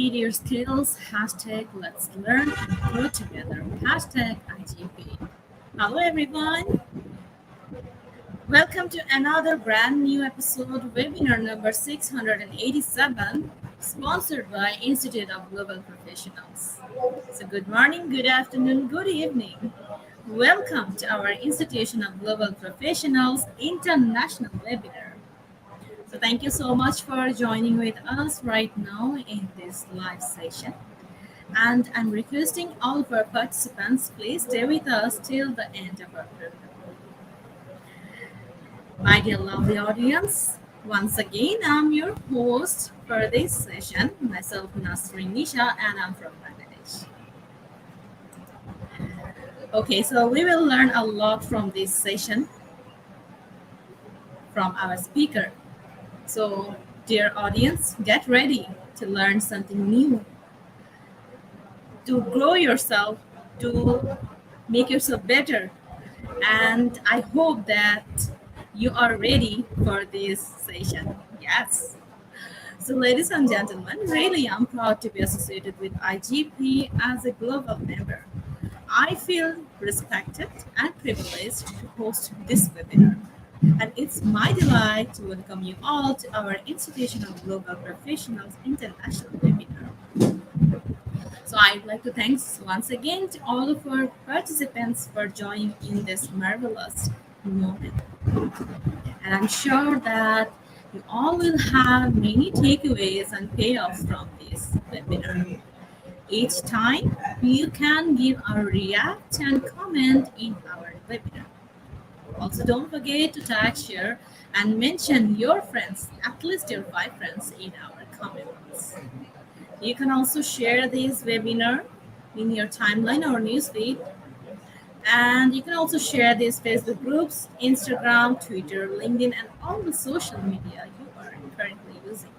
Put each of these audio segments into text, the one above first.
upgrade your skills. Hashtag let's learn and grow together. Hashtag IGP. Hello everyone. Welcome to another brand new episode, webinar number 687, sponsored by Institute of Global Professionals. So good morning, good afternoon, good evening. Welcome to our Institution of Global Professionals International webinar. So thank you so much for joining with us right now in this live session. And I'm requesting all of our participants, please stay with us till the end of our program. My dear lovely audience, once again, I'm your host for this session, myself Nasreen Nisha, and I'm from Bangladesh. Okay, so we will learn a lot from this session from our speaker. So, dear audience, get ready to learn something new, to grow yourself, to make yourself better. And I hope that you are ready for this session. Yes. So, ladies and gentlemen, really I'm proud to be associated with IGP as a global member. I feel respected and privileged to host this webinar. And it's my delight to welcome you all to our Institution of Global Professionals International webinar. So I'd like to thank once again to all of our participants for joining in this marvelous moment. And I'm sure that you all will have many takeaways and payoffs from this webinar. Each time, you can give a react and comment in our webinar. Also, don't forget to tag, share, and mention your friends, at least your 5 friends, in our comments. You can also share this webinar in your timeline or newsfeed. And you can also share these Facebook groups, Instagram, Twitter, LinkedIn, and all the social media you are currently using.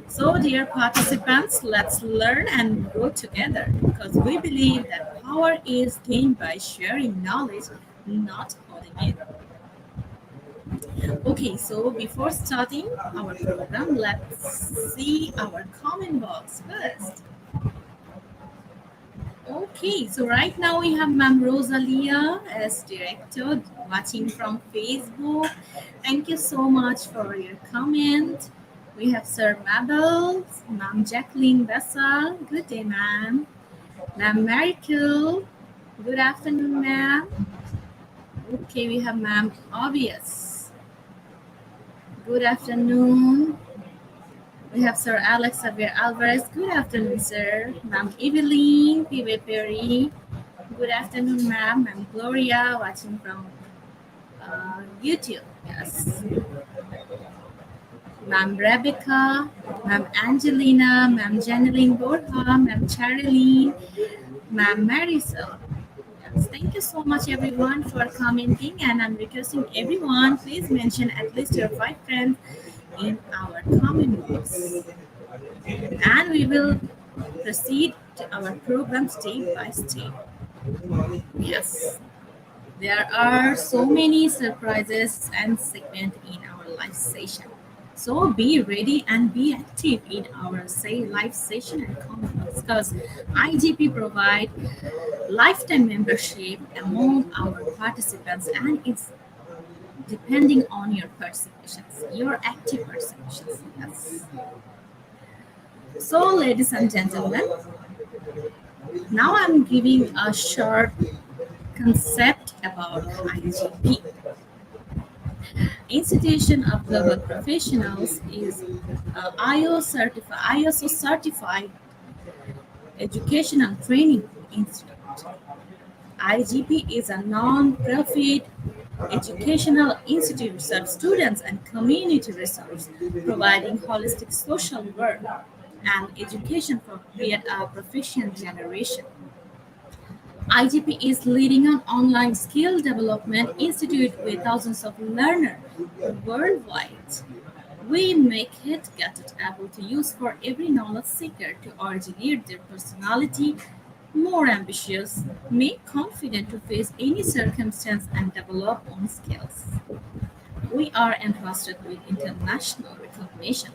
So, dear participants, let's learn and grow together because we believe that power is gained by sharing knowledge, not holding it. Okay, so before starting our program, let's see our comment box first. Okay, so right now we have Ma'am Rosalia as director watching from Facebook. Thank you so much for your comment. We have Sir Mabel, Ma'am Jacqueline Bessel. Good day, ma'am. Ma'am Miracle. Good afternoon, ma'am. Okay, we have Ma'am Obvious. Good afternoon. We have Sir Alex Xavier Alvarez. Good afternoon, sir. Ma'am Evelyn P.W. Perry. Good afternoon, ma'am. Ma'am Gloria, watching from YouTube. Yes. Ma'am Rebecca, Ma'am Angelina, Ma'am Janeline Borja, Ma'am Charilyn, Ma'am Marisol. Yes, thank you so much, everyone, for commenting. And I'm requesting everyone, please mention at least your 5 friends in our comment box. And we will proceed to our program step by step. Yes, there are so many surprises and segments in our live session. So be ready and be active in our live session and comments because IGP provide lifetime membership among our participants and it's depending on your participations, your active participations. Yes. So, ladies and gentlemen, now I'm giving a short concept about IGP. Institution of Global Professionals is ISO certified educational training institute. IGP is a non-profit educational institute serves students and community resource, providing holistic social work and education for create a proficient generation. IGP is leading an online skill development institute with thousands of learners worldwide. We make it able to use for every knowledge seeker to originate their personality more ambitious, make confident to face any circumstance and develop own skills. We are entrusted with international recognition.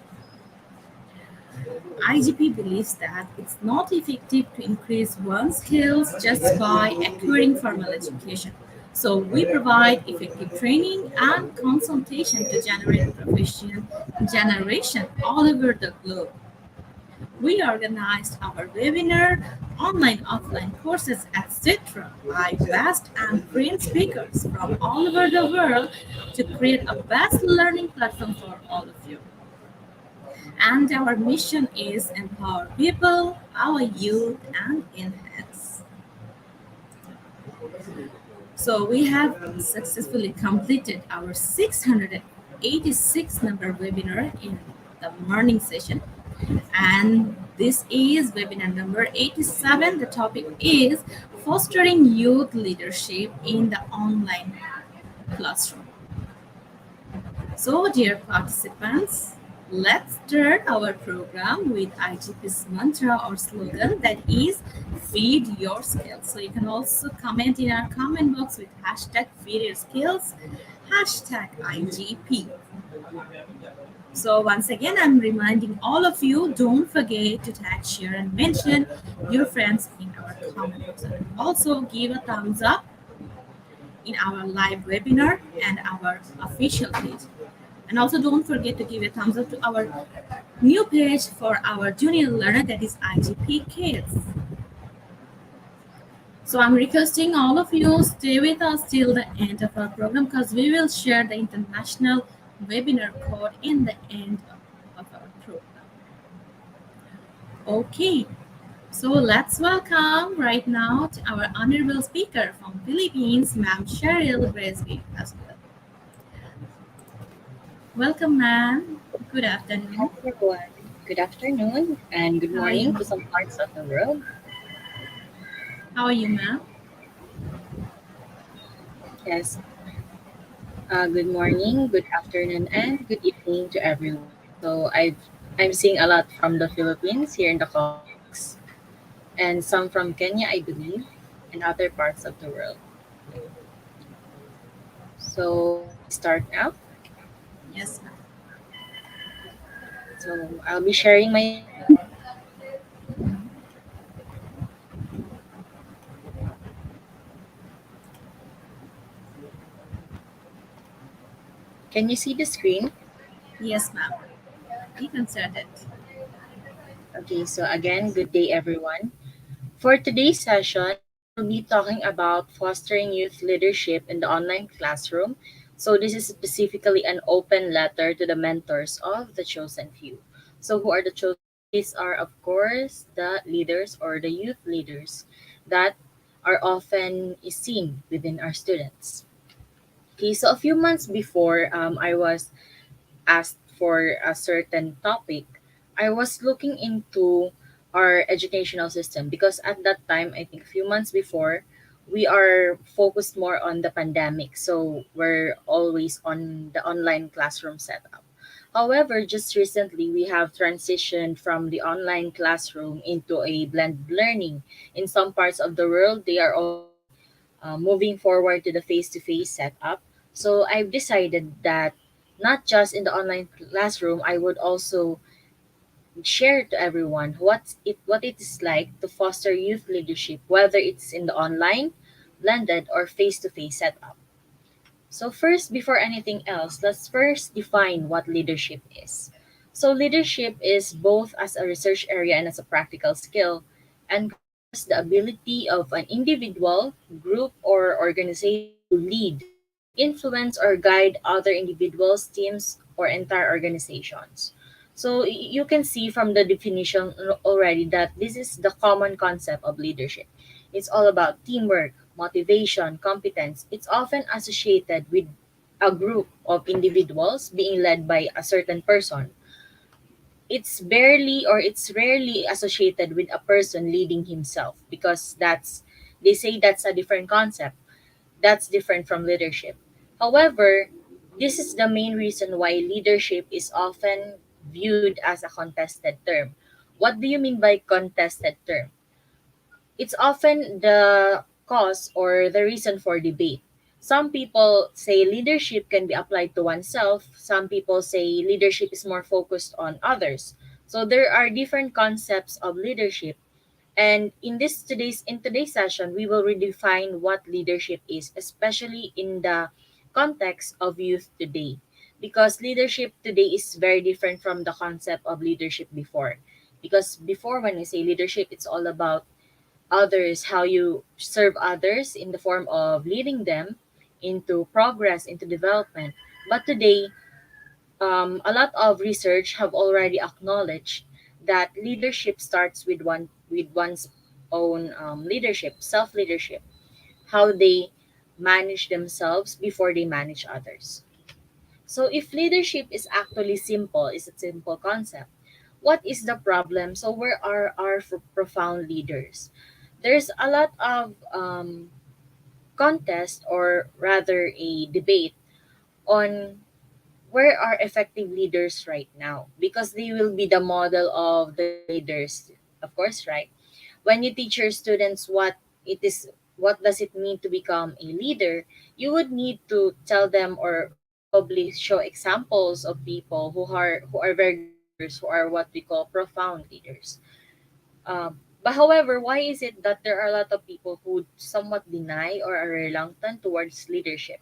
IGP believes that it's not effective to increase one's skills just by acquiring formal education. So we provide effective training and consultation to generate professional generation all over the globe. We organized our webinar, online, offline courses, etc. by guests and trained speakers from all over the world to create a best learning platform for all of you. And our mission is empower people, our youth, and enhance. So we have successfully completed our 686 number webinar in the morning session. And this is webinar number 87. The topic is fostering youth leadership in the online classroom. So, dear participants, let's start our program with IGP's mantra or slogan that is feed your skills. So, you can also comment in our comment box with hashtag feed your skills, hashtag IGP. So once again, I'm reminding all of you, don't forget to tag, share, and mention your friends in our comment box. And also give a thumbs up in our live webinar and our official page. And also don't forget to give a thumbs up to our new page for our junior learner, that is IGP Kids. So I'm requesting all of you stay with us till the end of our program because we will share the international webinar code in the end of our program. Okay, so let's welcome right now to our honorable speaker from Philippines, Ma'am Cheryl Bresby Pascal. Welcome, ma'am. Good Hi afternoon. everyone. Good afternoon and good How are morning you? to some parts of the world. How are you, ma'am? Yes, good morning, good afternoon, and good evening to everyone. I'm seeing a lot from the Philippines here in the comments, and some from Kenya, I believe, and other parts of the world. So shall we start now? Yes, ma'am. So I'll be sharing my screen. Can you see the screen? Yes, ma'am. You can start it. Okay, so again, good day everyone. For today's session, we will be talking about fostering youth leadership in the online classroom. So, this is specifically an open letter to the mentors of the chosen few. So, who are the chosen few? These are, of course, the leaders or the youth leaders that are often seen within our students. Okay, so a few months before I was asked for a certain topic, I was looking into our educational system because at that time, I think a few months before, we are focused more on the pandemic. So we're always on the online classroom setup. However, just recently, we have transitioned from the online classroom into a blended learning. In some parts of the world, they are already moving forward to the face to face setup. So I've decided that not just in the online classroom, I would also share to everyone what it is like to foster youth leadership, whether it's in the online, blended, or face to face setup. So first, before anything else, let's first define what leadership is. So leadership is both as a research area and as a practical skill and covers the ability of an individual, group, or organization to lead, influence, or guide other individuals, teams, or entire organizations. So you can see from the definition already that this is the common concept of leadership. It's all about teamwork, motivation, competence. It's often associated with a group of individuals being led by a certain person. It's rarely associated with a person leading himself because they say that's a different concept. That's different from leadership. However, this is the main reason why leadership is often viewed as a contested term. What do you mean by contested term? It's often the cause or the reason for debate. Some people say leadership can be applied to oneself. Some people say leadership is more focused on others. So there are different concepts of leadership, and in today's session, we will redefine what leadership is, especially in the context of youth today. Because leadership today is very different from the concept of leadership before. Because before, when we say leadership, it's all about others, how you serve others in the form of leading them into progress, into development. But today, a lot of research have already acknowledged that leadership starts with one's own leadership, self leadership, how they manage themselves before they manage others. So if leadership is actually simple, is a simple concept, what is the problem? So where are our profound leaders? There's a lot of contest, or rather a debate on where are effective leaders right now, because they will be the model of the leaders, of course, right? When you teach your students it is what does it mean to become a leader, you would need to tell them or probably show examples of people who are very good leaders, who are what we call profound leaders. But however, why is it that there are a lot of people who somewhat deny or are reluctant towards leadership?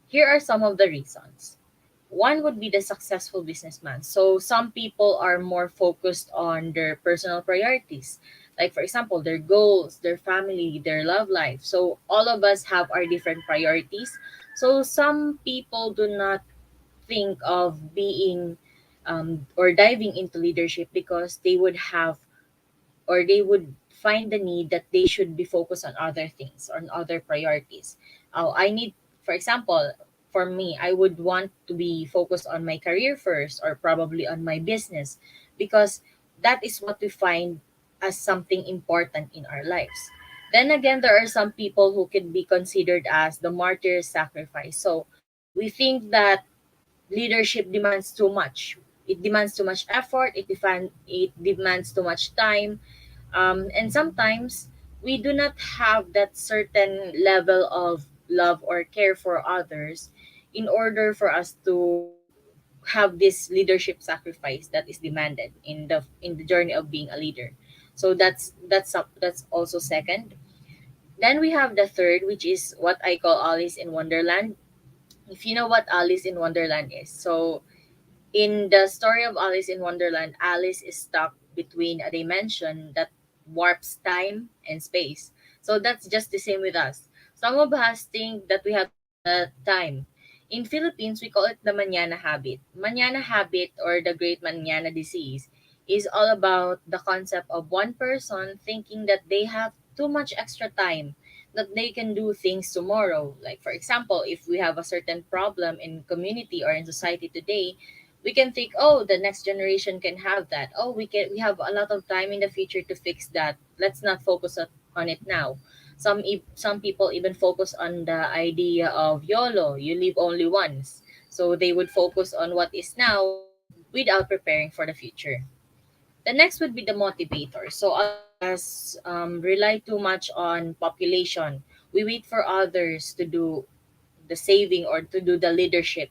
Here are some of the reasons. One would be the successful businessman. So some people are more focused on their personal priorities. Like for example, their goals, their family, their love life. So all of us have our different priorities. So some people do not think of being or diving into leadership because they would have, or they would find the need that they should be focused on other things, on other priorities. I need, for example, for me, I would want to be focused on my career first, or probably on my business, because that is what we find as something important in our lives. Then again, there are some people who can be considered as the martyr sacrifice. So we think that leadership demands too much. It demands too much effort. It demands too much time, and sometimes we do not have that certain level of love or care for others in order for us to have this leadership sacrifice that is demanded in the journey of being a leader. So that's also second. Then we have the third, which is what I call Alice in Wonderland. If you know what Alice in Wonderland is, so in the story of Alice in Wonderland, Alice is stuck between a dimension that warps time and space. So that's just the same with us. Some of us think that we have infinite time. In Philippines, we call it the manana habit. Manana habit, or the great manana disease, is all about the concept of one person thinking that they have too much extra time, that they can do things tomorrow. Like for example, if we have a certain problem in community or in society today, we can think, oh, the next generation can have that. Oh, we have a lot of time in the future to fix that. Let's not focus on it now. Some people even focus on the idea of YOLO, you live only once. So they would focus on what is now without preparing for the future. The next would be the motivator. So a lot of us rely too much on population. We wait for others to do the saving or to do the leadership.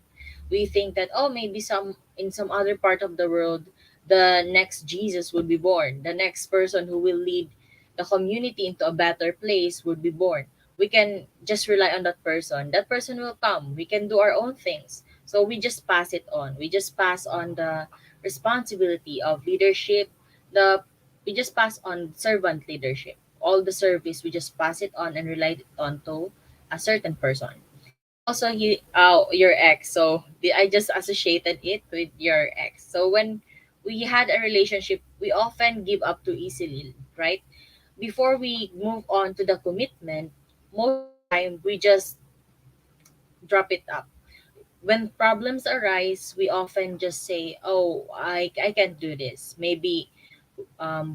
We think that, oh, maybe some in some other part of the world, the next Jesus would be born. The next person who will lead the community into a better place would be born. We can just rely on that person. That person will come. We can do our own things. So we just pass it on. We just pass on the responsibility of leadership. The we just pass on servant leadership. All the service, we just pass it on and rely it on to a certain person. And also your ex. So I just associated it with your ex. So when we had a relationship, we often give up too easily, right? Before we move on to the commitment, most of the time we just drop it up. When problems arise, we often just say, oh, I can't do this. Maybe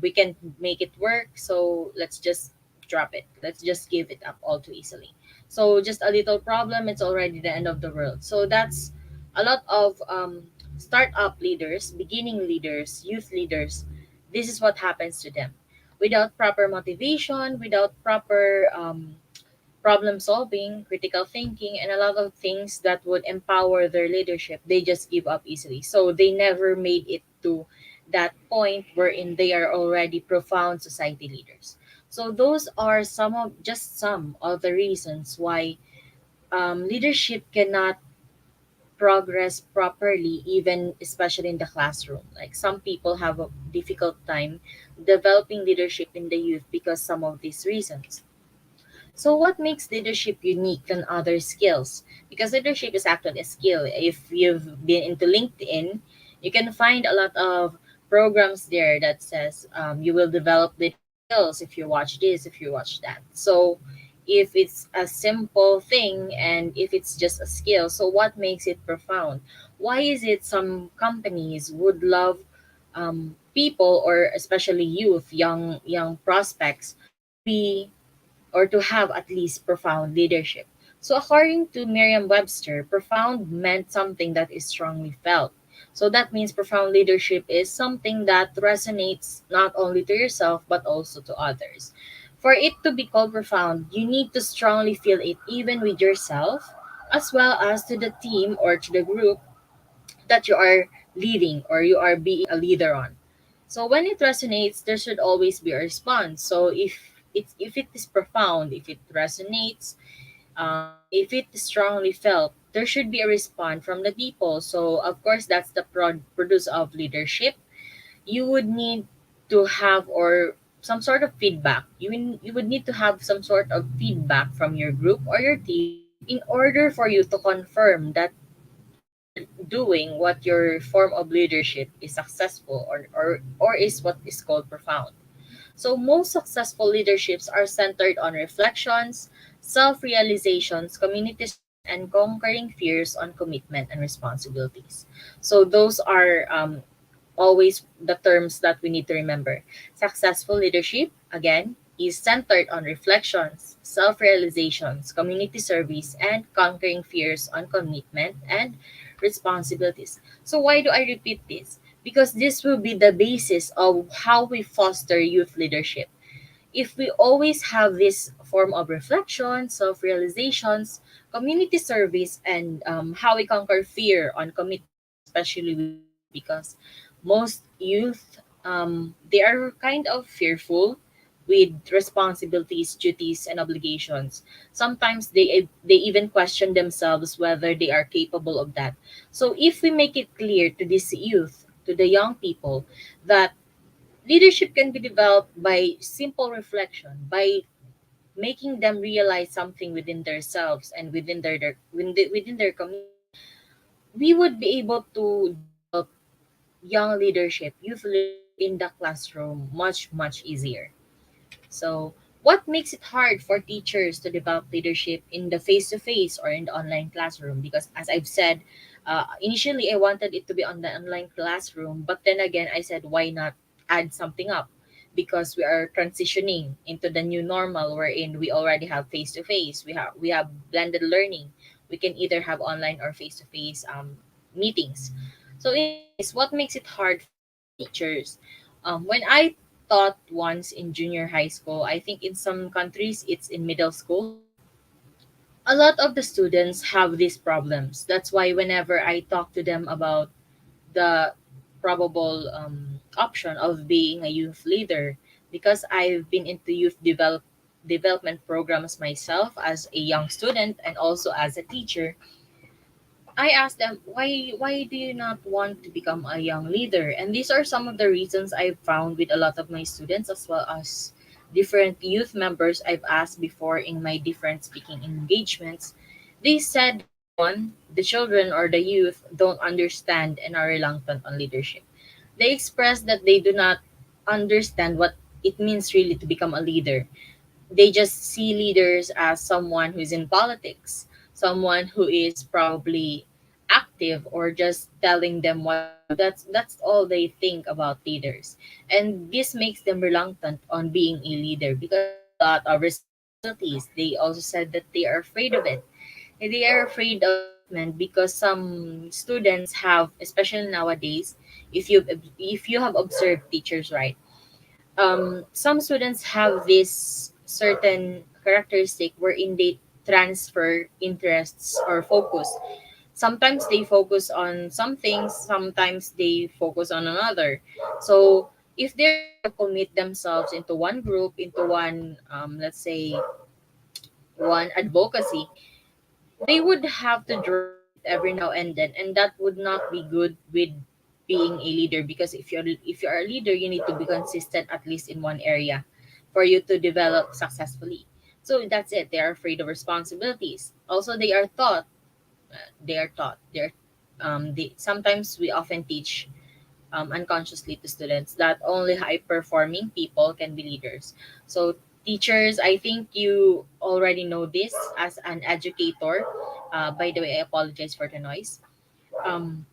we can make it work, so let's just drop it, let's just give it up all too easily. So just a little problem, it's already the end of the world. So that's a lot of startup leaders, beginning leaders, youth leaders. This is what happens to them. Without proper motivation, without proper problem solving, critical thinking, and a lot of things that would empower their leadership, they just give up easily. So they never made it to that point wherein they are already profound society leaders. So those are some of the reasons why leadership cannot progress properly, even especially in the classroom. Like some people have a difficult time developing leadership in the youth because some of these reasons. So, what makes leadership unique than other skills? Because leadership is actually a skill. If you've been into LinkedIn, you can find a lot of programs there that says you will develop leadership skills if you watch this, if you watch that. So, if it's a simple thing and if it's just a skill, so what makes it profound? Why is it some companies would love people, or especially youth, young prospects, to be or to have at least profound leadership? So, according to Merriam Webster, profound meant something that is strongly felt. So, that means profound leadership is something that resonates not only to yourself but also to others. For it to be called profound, you need to strongly feel it even with yourself, as well as to the team or to the group that you are leading or you are being a leader on. So when it resonates, there should always be a response. So if it is profound, if it resonates, if it is strongly felt, there should be a response from the people. So of course, that's the produce of leadership. You would need to have or some sort of feedback. You would need to have some sort of feedback from your group or your team in order for you to confirm that you're doing what your form of leadership is successful, or is what is called profound. So most successful leaderships are centered on reflections, self-realizations, community service, and conquering fears on commitment and responsibilities. So those are always the terms that we need to remember. Successful leadership, again, is centered on reflections, self realizations, community service, and conquering fears on commitment and responsibilities. So, why do I repeat this? Because this will be the basis of how we foster youth leadership. If we always have this form of reflection, self realizations, community service, and how we conquer fear on commitment, especially with youth, because most youth they are kind of fearful with responsibilities, duties, and obligations. Sometimes they even question themselves whether they are capable of that. So if we make it clear to this youth, to the young people, that leadership can be developed by simple reflection, by making them realize something within themselves and within their community, we would be able to develop young leadership, youth leadership in the classroom much easier. So, what makes it hard for teachers to develop leadership in the face to face or in the online classroom? Because, as I've said, initially I wanted it to be on the online classroom, but then again, I said, why not add something up? Because we are transitioning into the new normal wherein we already have face to face, we have blended learning. We can either have online or face to face meetings. So, in this case, what makes it hard for teachers? When I taught once in junior high school. I think in some countries it's in middle school. A lot of the students have these problems. That's why whenever I talk to them about the probable option of being a youth leader, because I've been into development programs myself as a young student and also as a teacher, I asked them, why do you not want to become a young leader? And these are some of the reasons I've found with a lot of my students, as well as different youth members I've asked before in my different speaking engagements. They said that one, the children or the youth don't understand and are reluctant on leadership. They express that they do not understand what it means really to become a leader. They just see leaders as someone who's in politics, someone who is probably active or just telling them what to do. That's all they think about leaders. And this makes them reluctant on being a leader because there's a lot of responsibilities. They also said that they are afraid of it. They are afraid of commitment because some students have, especially nowadays, if you have observed teachers, right? Some students have this certain characteristic wherein they transfer interests or focus. sometimes they focus on some things, sometimes they focus on another. So if they're going to commit themselves into one group, into one, let's say, one advocacy, they would have to drop it every now and then, and that would not be good with being a leader, because if you're a leader, you need to be consistent at least in one area for you to develop successfully. So that's it. They are afraid of responsibilities. Also, they sometimes we often teach unconsciously to students that only high performing people can be leaders. So teachers, I think you already know this as an educator. By the way, I apologize for the noise. um,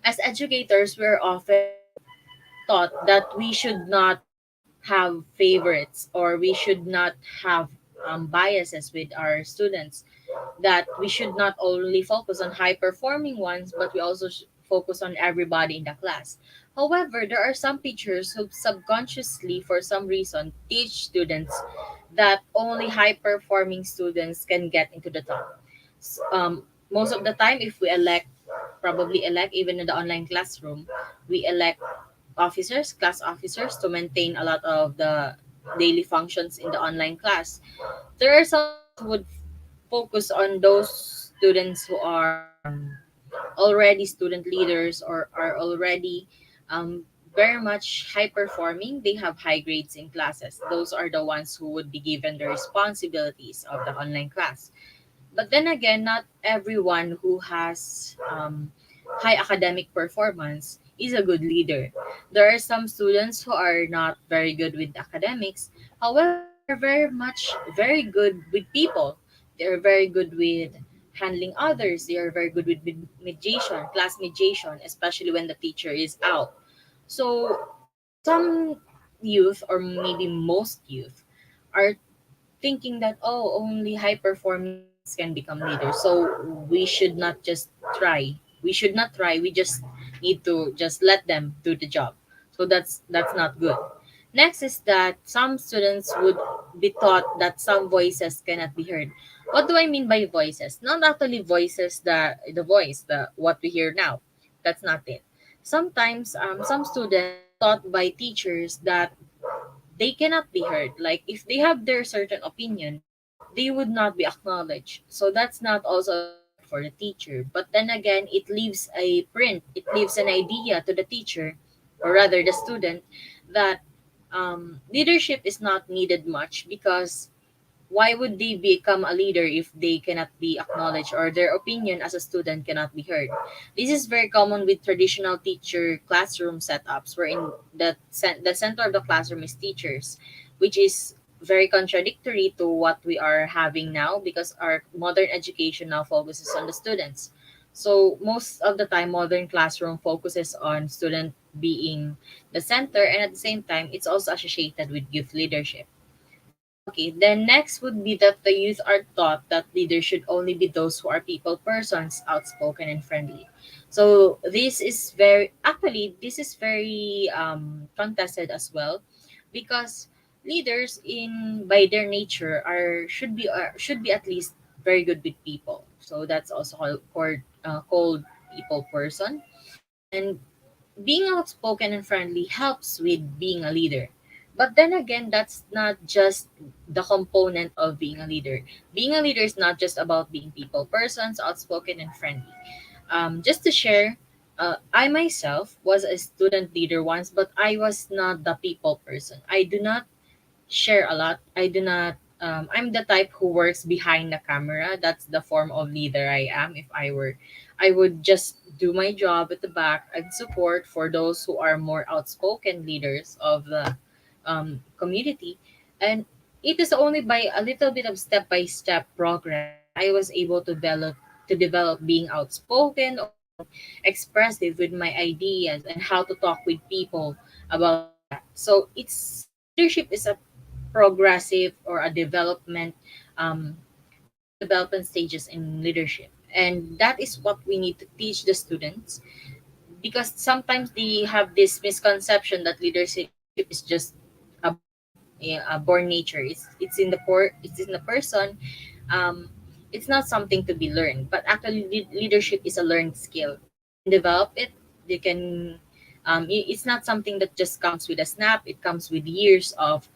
as educators, we're often taught that we should not have favorites, or we should not have biases with our students, that we should not only focus on high performing ones, but we also focus on everybody in the class. However, there are some teachers who subconsciously, for some reason, teach students that only high performing students can get into the top. Most of the time, if we probably elect, even in the online classroom, we elect class officers, to maintain a lot of the daily functions in the online class. There are some that would focus on those students who are already student leaders, or are already um, very much high performing. They have high grades in classes. Those are the ones who would be given the responsibilities of the online class. But then again, not everyone who has high academic performance is a good leader. There are some students who are not very good with academics. However, they are very good with people. They are very good with handling others. They are very good with mediation, class mediation, especially when the teacher is out. So some youth, or maybe most youth, are thinking that, oh, only high performing ones can become leaders, so we should not just try we just need to just let them do the job. So that's not good. Next is that some students would be taught that some voices cannot be heard. What do I mean by voices? Not actually voices, the voice, the what we hear now. That's not it. Sometimes some students are taught by teachers that they cannot be heard. Like if they have their certain opinion, they would not be acknowledged. So that's not also a threat for the teacher. But then again, it leaves an idea to the teacher, or rather the student, that leadership is not needed much, because why would they become a leader if they cannot be acknowledged, or their opinion as a student cannot be heard? This is very common with traditional teacher classroom setups, wherein the center of the classroom is teachers, which is very contradictory to what we are having now, because our modern education now focuses on the students. So most of the time, modern classroom focuses on student being the center, and at the same time, it's also associated with youth leadership. Okay, then next would be that the youth are taught that leaders should only be those who are people persons, outspoken and friendly. So this is very contested as well, because leaders in by their nature should be at least very good with people. So that's also called people person. And being outspoken and friendly helps with being a leader. But then again, that's not just the component of being a leader. Being a leader is not just about being people persons, outspoken and friendly. Just to share, I myself was a student leader once, but I was not the people person. I do not share a lot. I do not. I'm the type who works behind the camera. That's the form of leader I am. If I were, I would just do my job at the back and support for those who are more outspoken leaders of the community. And it is only by a little bit of step by step progress that I was able to develop being outspoken or being expressive with my ideas and how to talk with people about that. So it's leadership is a progressive or a development. There are development stages in leadership, and that is what we need to teach the students, because sometimes they have this misconception that leadership is just a born nature. It's in the person. um It's not something to be learned, but actually leadership is a learned skill. You can develop it. You can. It's not something that just comes with a snap. It comes with years of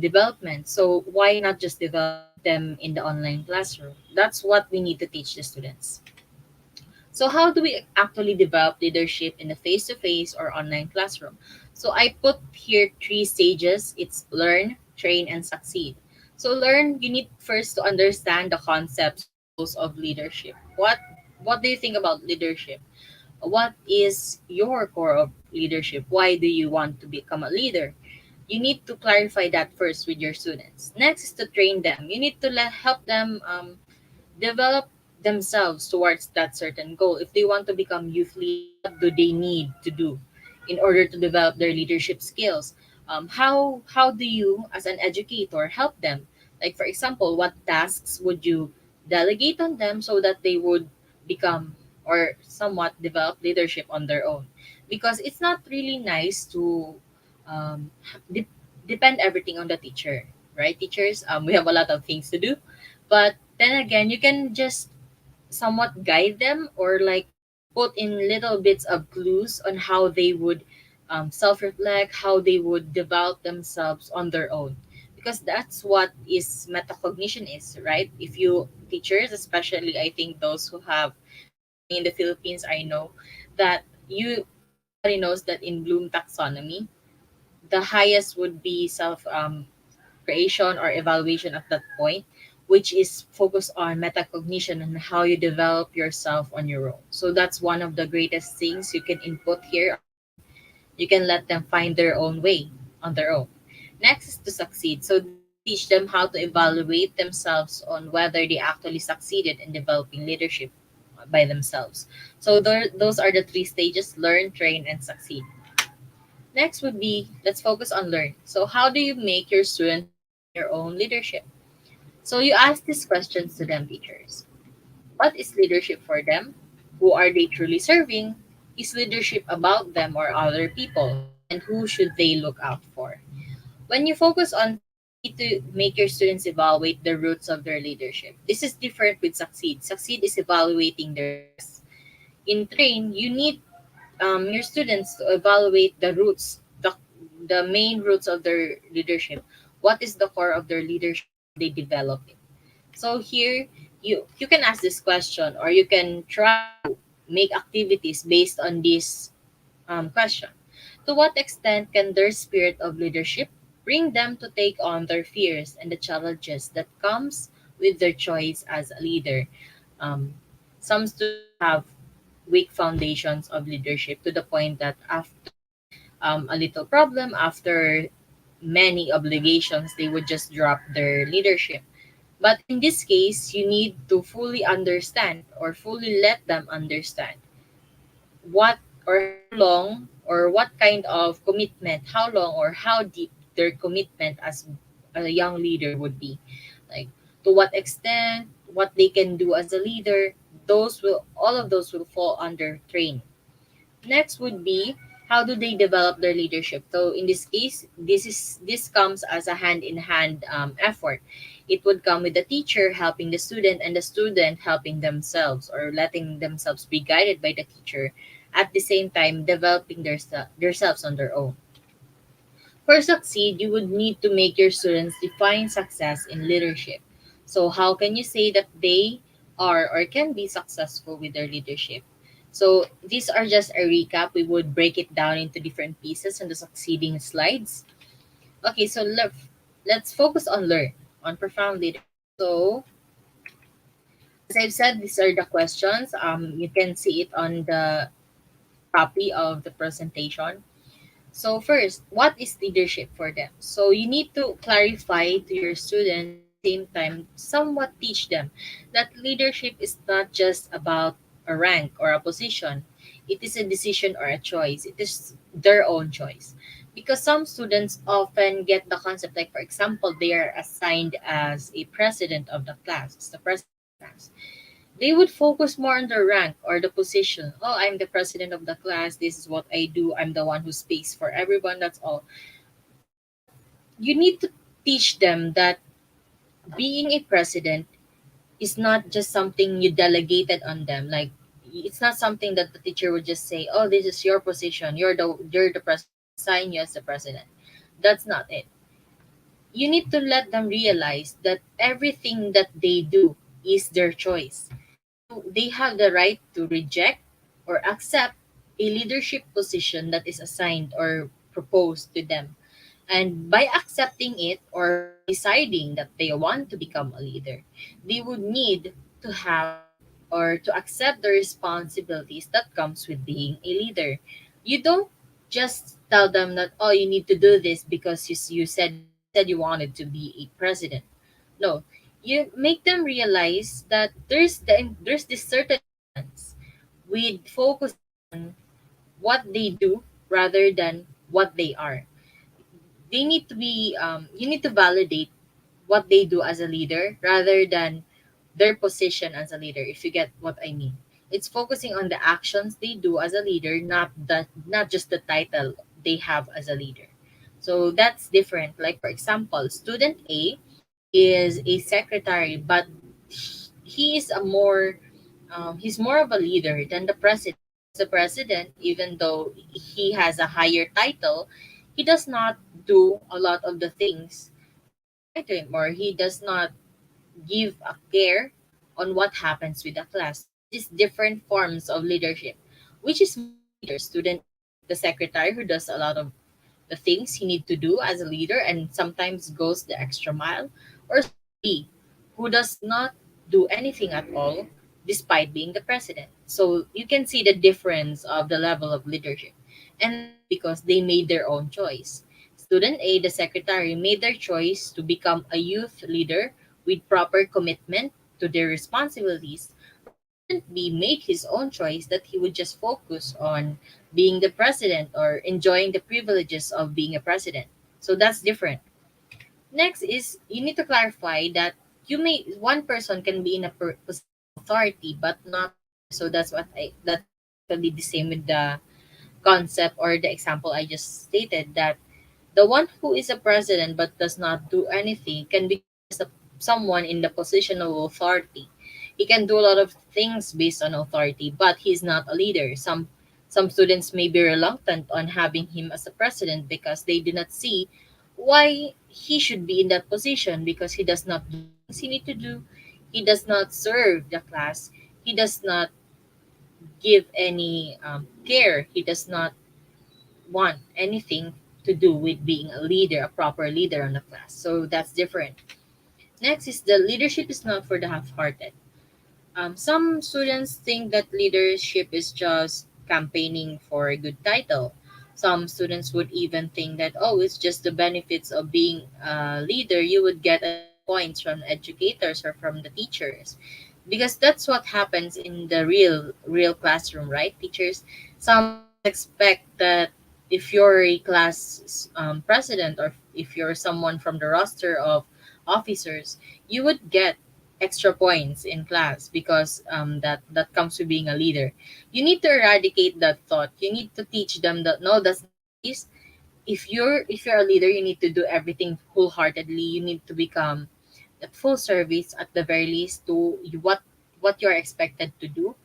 development. So why not just develop them in the online classroom? That's what we need to teach the students. So how do we actually develop leadership in the face-to-face or online classroom? So I put here three stages. It's learn, train, and succeed. So learn, you need first to understand the concepts or goals of leadership. What do you think about leadership? What is your core of leadership? Why do you want to become a leader? You need to clarify that first with your students. Next is to train them. You need to help them develop themselves towards that certain goal. If they want to become youth leader, what do they need to do in order to develop their leadership skills? How do you, as an educator, help them? Like for example, what tasks would you delegate on them so that they would become or somewhat develop leadership on their own? Because it's not really nice to um, de- depend everything on the teacher, right? Teachers, we have a lot of things to do, but then again, you can just somewhat guide them or like put in little bits of clues on how they would self reflect, how they would develop themselves on their own. Because that's what is metacognition is, right? If you teachers, especially I think those who have living in the Philippines, I know that you everybody knows that in Bloom taxonomy, the highest would be self creation or evaluation at that point, which is focused on metacognition and how you develop yourself on your own. So that's one of the greatest things you can input here. You can let them find their own way on their own. Next is to succeed. So this would teach them how to evaluate themselves on whether they actually succeeded in developing leadership by themselves. So those are the three stages: learn, train, and succeed. Next would be let's focus on learn. So how do you make your students define your own leadership? So you ask these questions to them, teachers. What is leadership for them? Who are they truly serving? Is leadership about them or other people? And who should they look out for? When you focus on train, you need to make your students evaluate the roots of their leadership. This is different with succeed. Succeed is evaluating their success. In train, you need your students to evaluate the roots, the main roots of their leadership. What is the core of their leadership? How they develop it. So here you can ask this question or you can try to make activities based on this question. To what extent can their spirit of leadership bring them to take on their fears and the challenges that comes with their choice as a leader? Um, some students have weak foundations of leadership to the point that after a little problem, after many obligations, they would just drop their leadership. But in this case, you need to fully understand or fully let them understand what or how long or what kind of commitment, how long or how deep their commitment as a young leader would be. Like to what extent, what they can do as a leader, those will all of those will fall under train. Next would be how do they develop their leadership? So in this case, this comes as a hand in hand effort. It would come with the teacher helping the student and the student helping themselves or letting themselves be guided by the teacher. At the same time, developing themselves on their own. For succeed, you would need to make your students define success in leadership. So how can you say that they are or can be successful with their leadership? So these are just a recap. We would break it down into different pieces in the succeeding slides. Okay, so let's focus on learn, on profound leadership. So as I've said, these are the questions. You can see it on the copy of the presentation. So first, what is leadership for them? So you need to clarify to your students at the same time, somewhat teach them that leadership is not just about a rank or a position. It is a decision or a choice. It is their own choice. Because some students often get the concept, like for example, they are assigned as a president of the class, as the president of the class, they would focus more on the rank or the position. Oh, I'm the president of the class. This is what I do. I'm the one who speaks for everyone. That's all. But you need to teach them that being a president is not just something you delegated on them. Like, it's not something that the teacher would just say, "Oh, this is your position. You're the president. I assign you as the president." That's not it. You need to let them realize that everything that they do is their choice. They have the right to reject or accept a leadership position that is assigned or proposed to them. And by accepting it or by deciding that they want to become a leader, they would need to have or to accept the responsibilities that comes with being a leader. You don't just tell them that, oh, you need to do this because you said you wanted to be a president. No, you make them realize that there's this certain balance with focusing on what they do rather than what they are. They need to be You need to validate what they do as a leader rather than their position as a leader, if you get what I mean. It's focusing on the actions they do as a leader, not just the title they have as a leader. So that's different. Like, for example, student A is a secretary, but he is a more he's more of a leader than the president. The president, even though he has a higher title, he does not do a lot of the things assigned to him, or he does not give a care on what happens with the class. So it is different forms of leadership. Which is more a leader? Student A, the secretary who does a lot of the things he need to do as a leader and sometimes goes the extra mile, or student B, who does not do anything at all despite being the president. So you can see the difference of the level of leadership. And that's because they made their own choice. Student A, the secretary, made their choice to become a youth leader with proper commitment to their responsibilities, while student B made his own choice that he would just focus on being the president or enjoying the privileges of being a president. So that's different. Next is you need to clarify that one person can be in a position of authority but not a leader. So that's actually the same with the concept or the example I just stated, that the one who is a president but does not do anything can become just someone in the position of authority. He can do a lot of things based on authority, but he's not a leader. Some students may be reluctant on having him as a president because they do not see why he should be in that position, because he does not do the things he need to do. He does not serve the class. He does not give any care. He does not want anything to do with being a leader, a proper leader on the class. So that's different. Next is the leadership is not for the half-hearted. Some students think that leadership is just campaigning for a good title. Some students would even think that, oh, it's just the benefits of being a leader. You would get additional points from educators or from the teachers, because that's what happens in the real classroom, right? Teachers, some teachers expect that if you're a class president, or if you're someone from the roster of officers, you would get extra points in class because that comes with being a leader. You need to eradicate that thought. You need to teach them that no, that's not the case. If you're a leader, you need to do everything wholeheartedly. You need to become at full service at the very least to what you're expected to do.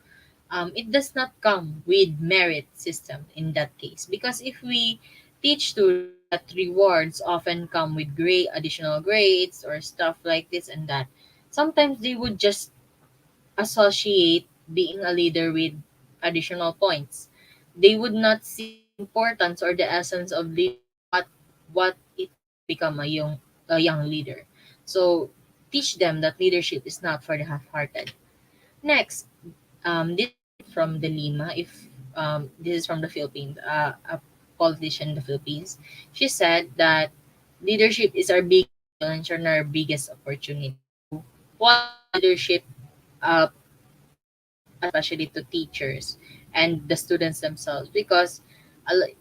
It does not come with merit system in that case, because if we teach students that rewards often come with additional grades or stuff like this and that, sometimes they would just associate being a leader with additional points. They would not see the importance or the essence of leadership, what it is to become a young leader. So teach them that leadership is not for the half-hearted. Next, this is from the Lima. If this is from the Philippines, a politician in the Philippines, she said that leadership is our biggest challenge and our biggest opportunity. So, what is leadership to us, especially to teachers and the students themselves? Because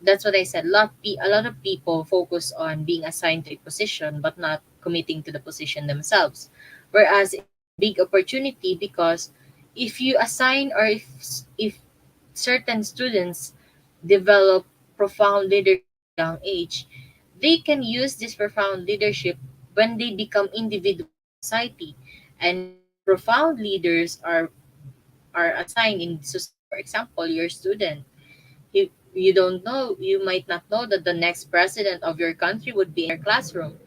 that's what I said. A lot of people focus on being assigned to a position but not committing to the position themselves. Whereas it's a big opportunity, because if you assign, or if certain students develop profound leadership at a young age, they can use this profound leadership when they become individuals in society. And Profound leaders are assigned in society. For example, your student. You don't know, you might not know that the next president of your country would be in your classroom.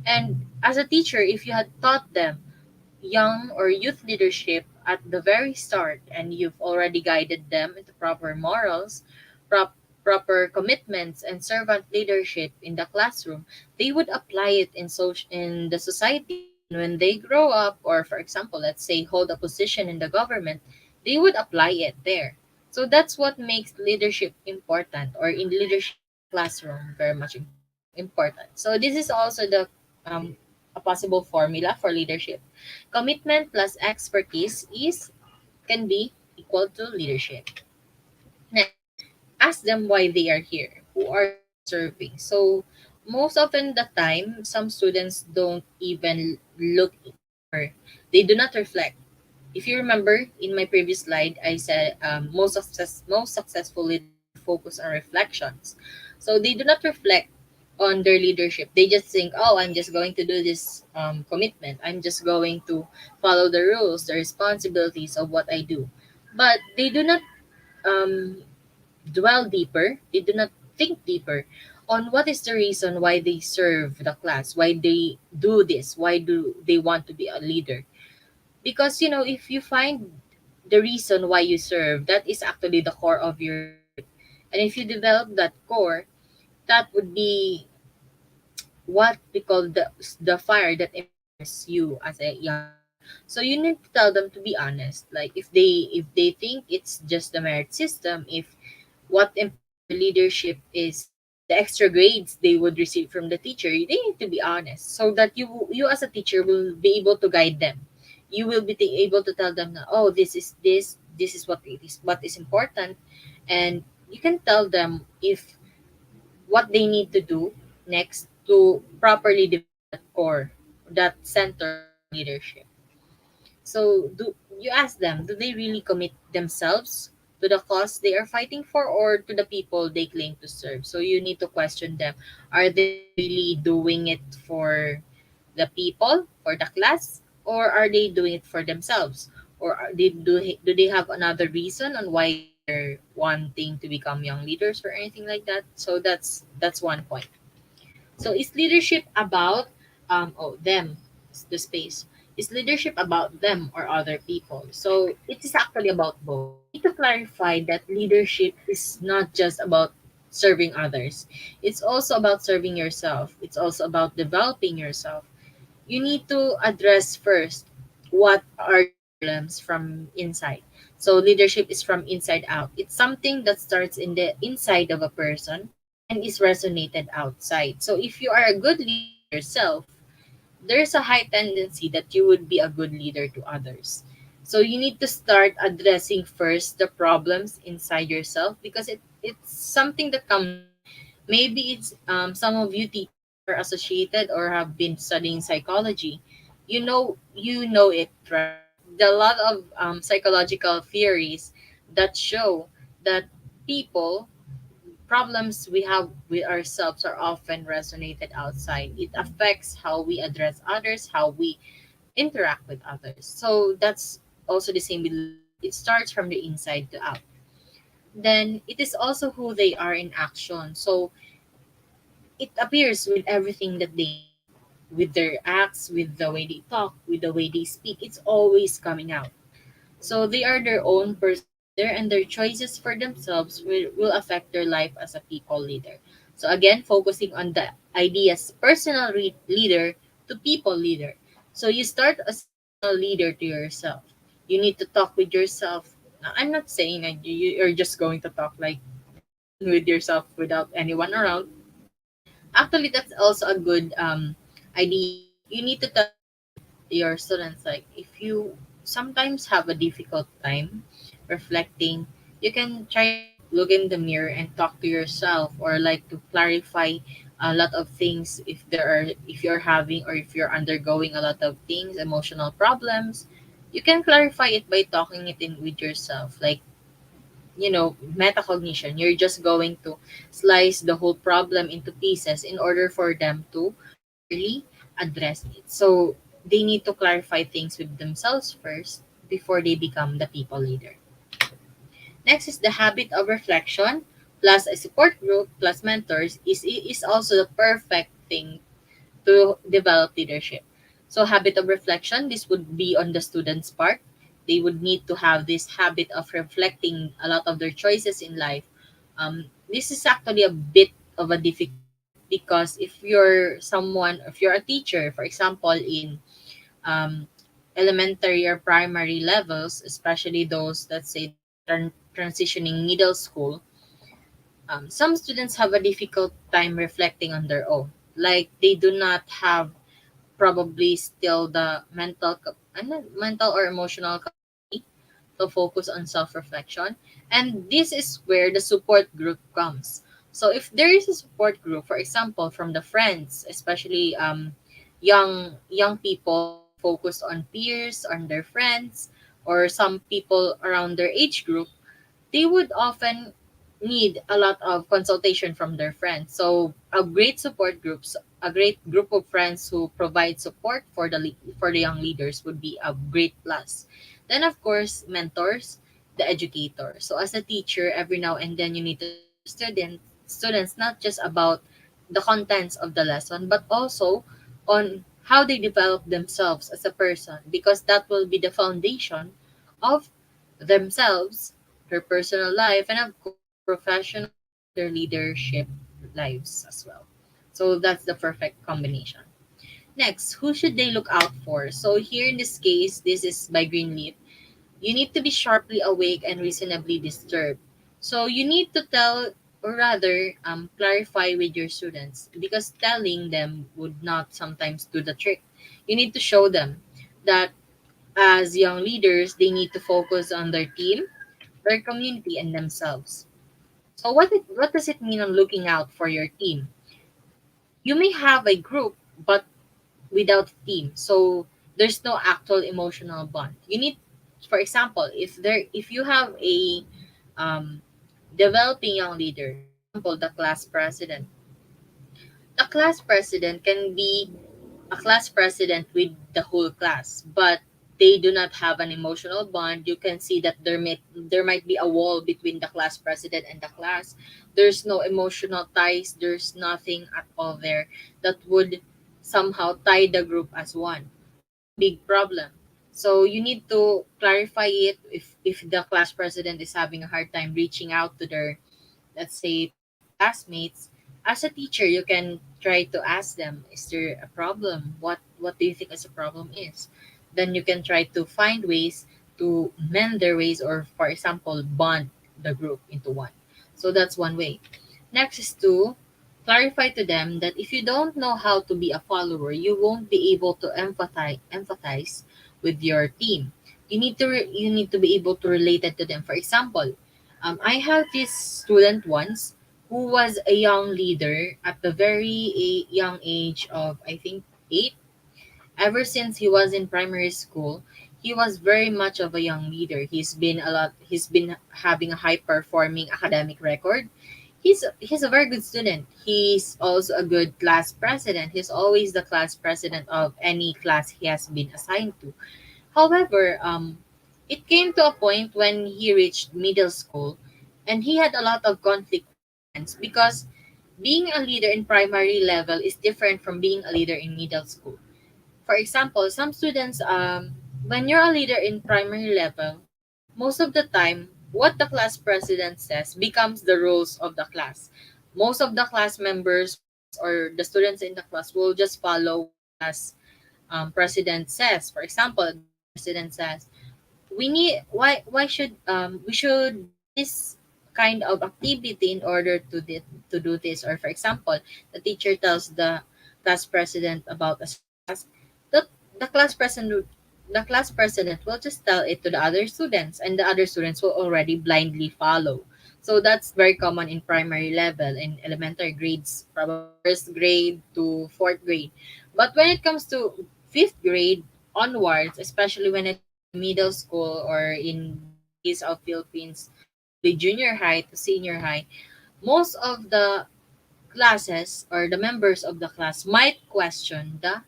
And as a teacher, if you had taught them young or youth leadership at the very start and you've already guided them into proper morals, prop, proper commitments and servant leadership in the classroom, they would apply it in the society, and when they grow up, or for example, let's say hold a position in the government, they would apply it there. So that's what makes leadership important, or in leadership classroom very much important. So this is also the um, a possible formula for leadership. Commitment plus expertise is can be equal to leadership. Next, ask them why they are here. Who are they serving? So most often the time, some students don't even look or they do not reflect. If you remember in my previous slide, I said most successful leaders are focused on reflections. So they do not reflect on their leadership. They just think, oh, I'm just going to do this commitment. I'm just going to follow the rules, the responsibilities of what I do. But they do not um, dwell deeper. They do not think deeper on what is the reason why they serve the class, why they do this, why do they want to be a leader. Because if you find the reason why you serve, that is actually the core of your leadership. And if you develop that core, that would be what we call the fire that empowers you as a young leader. So you need to tell them to be honest. Like if they think it's just the merit system, if what empowers their leadership is the extra grades they would receive from the teacher, they need to be honest so that you as a teacher will be able to guide them. You will be able to tell them na, oh, this is what is important, and you can tell them if what they need to do next to properly develop that core, that center of leadership. So do you ask them, do they really commit themselves to the cause they are fighting for, or to the people they claim to serve? So you need to question them. Are they really doing it for the people, for the class, or are they doing it for themselves? Or do they have another reason on why they're wanting to become young leaders or anything like that? So that's one point. So is leadership about them, the space? Is leadership about them or other people? So it is actually about both. You need to clarify that leadership is not just about serving others. It's also about serving yourself. It's also about developing yourself. You need to address first what are your problems from inside. So leadership is from inside out. It's something that starts in the inside of a person and is resonated outside. So if you are a good leader to yourself, there's a high tendency that you would be a good leader to others. So you need to start addressing first the problems inside yourself, because it's something that comes in. Maybe it's some of you teachers are associated or have been studying psychology. You know it, right? There are a lot of psychological theories that show that people problems we have with ourselves are often resonated outside. It affects how we address others, how we interact with others. So that's also the same with leadership. It starts from the inside to out. Then it is also who they are in action. So it appears with everything that they do, with their acts, with the way they talk, with the way they speak. It's always coming out. So they are their own personal leader, and their choices for themselves will affect their life as a people leader. So again, focusing on the ideas personal leader to people leader. So you start as a personal leader to yourself. You need to talk with yourself. Now, I'm not saying that you're just going to talk like alone with yourself without anyone around, but actually that's also a good idea. You need to tell your students, like, if you sometimes have a difficult time reflecting, you can try to look in the mirror and talk to yourself, or like to clarify a lot of things. If you're having, or if you're undergoing a lot of things, emotional problems, you can clarify it by talking it in with yourself, like, metacognition. You're just going to slice the whole problem into pieces in order for them to properly address it. So they need to clarify things with themselves first before they become the people leader. Next is the habit of reflection plus a support group plus mentors is also the perfect thing to develop leadership. So habit of reflection, this would be on the students' part. They would need to have this habit of reflecting a lot of their choices in life. This is actually a bit of a difficult because if you're a teacher, for example, in um, elementary or primary levels, especially those, let's say, that are transitioning middle school, some students have a difficult time reflecting on their own. Like they do not have probably still the mental or emotional capacity to focus on self-reflection, and this is where the support group comes. So if there is a support group, for example from the friends, especially young people who are focused on peers, on their friends, or some people around their age group, they would often need a lot of consultation from their friends. So a great group of friends who provide support for for the young leaders would be a great plus. Then of course, mentors, the educator. So as a teacher, every now and then you need to talk to your students not just about the contents of the lesson, but also on how they develop themselves as a person, because that will be the foundation of themselves, their personal life, and of course their professional or their leadership lives as well. So that's the perfect combination. Next, who should they look out for? So here in this case, this is by Greenleaf. You need to be sharply awake and reasonably disturbed. So you need to tell, or rather clarify with your students, because telling them would not sometimes do the trick. You need to show them that as young leaders, they need to focus on their team, their community, and themselves. So what does it mean on looking out for your team? You may have a group, but without team. So there's no actual emotional bond. You need, for example, if you have a um, developing young leader, for example, the class president can be a class president with the whole class, but they do not have an emotional bond. You can see that there might be a wall between the class president and the class. There's no emotional ties. There's nothing at all there that would somehow tie the group as one. That's a big problem. So you need to clarify it. If the class president is having a hard time reaching out to their, let's say, to their classmates, as a teacher you can try to ask them, is there a problem? What do you think as a problem is? Then you can try to find ways to mend their ways, or for example bond the group into one. So that's one way. Next is to clarify to them that if you don't know how to be a follower, you won't be able to empathize with your team. You need to be able to relate it to them. For example, I have this student once who was a young leader at the very young age of, I think, 8. Ever since he was in primary school, he was very much of a young leader. He's been having a high performing academic record. He's a very good student. He's also a good class president. He's always the class president of any class he has been assigned to. However, it came to a point when he reached middle school and he had a lot of conflict with friends, because being a leader in primary level is different from being a leader in middle school. For example, some students, when you're a leader in primary level, most of the time, what the class president says becomes the rules of the class. Most of the class members will just, or the students in the class will just follow what the class president says. For example, the class president says, we should do this kind of activity in order to do this. Or for example, the teacher tells the class president about a certain task. The class president will just tell it to the other students, and the other students will already blindly follow. So that's very common in primary level, in elementary grades, probably first grade to fourth grade. But when it comes to fifth grade onwards, especially when it comes to middle school, or in the case of Philippines, probably junior high to senior high, most of the classes or the members of the class might question the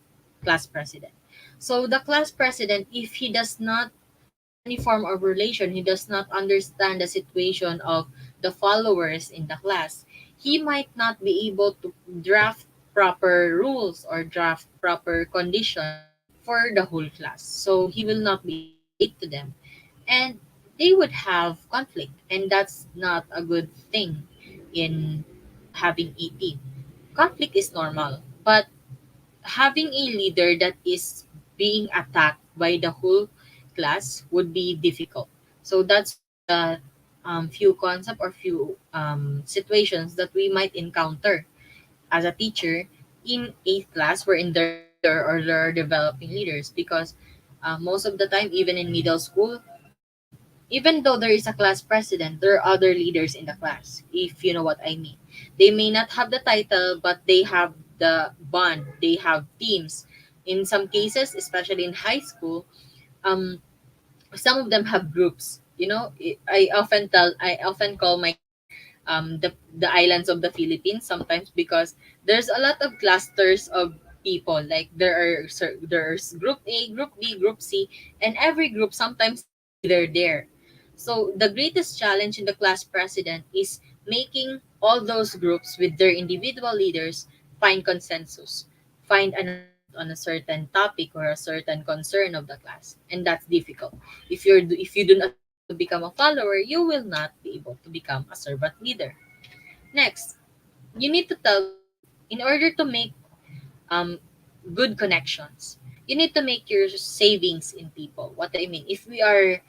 class president. So the class president, if he does not have any form of relation, he does not understand the situation of the followers in the class, he might not be able to draft proper rules or draft proper conditions for the whole class. So he will not be able to relate to them. And they would have conflict. And that's not a good thing in having a team. Conflict is normal. But having a leader that is being attacked by the whole class would be difficult. So that's one of the few concept or few situations that we might encounter as a teacher in a class wherein there are leader or there are developing leaders, because most of the time, even in middle school, even though there is a class president, there are other leaders in the class, if you know what I mean. They may not have the title, but they have the bond, they have teams. In some cases, especially in high school, um, some of them have groups. I often call my class the islands of the Philippines sometimes, because there's a lot of clusters of people. Like there's group A, group B, group C, and every group sometimes has a leader there. So the greatest challenge in the class president is making all those groups with their individual leaders find consensus, find an agreement on a certain topic or a certain concern of the class, and that's difficult. If you do not want to become a follower, you will not be able to become a servant leader. Next, you need to tell them, in order to make um, good connections, you need to make your savings in people. What do I mean? If we are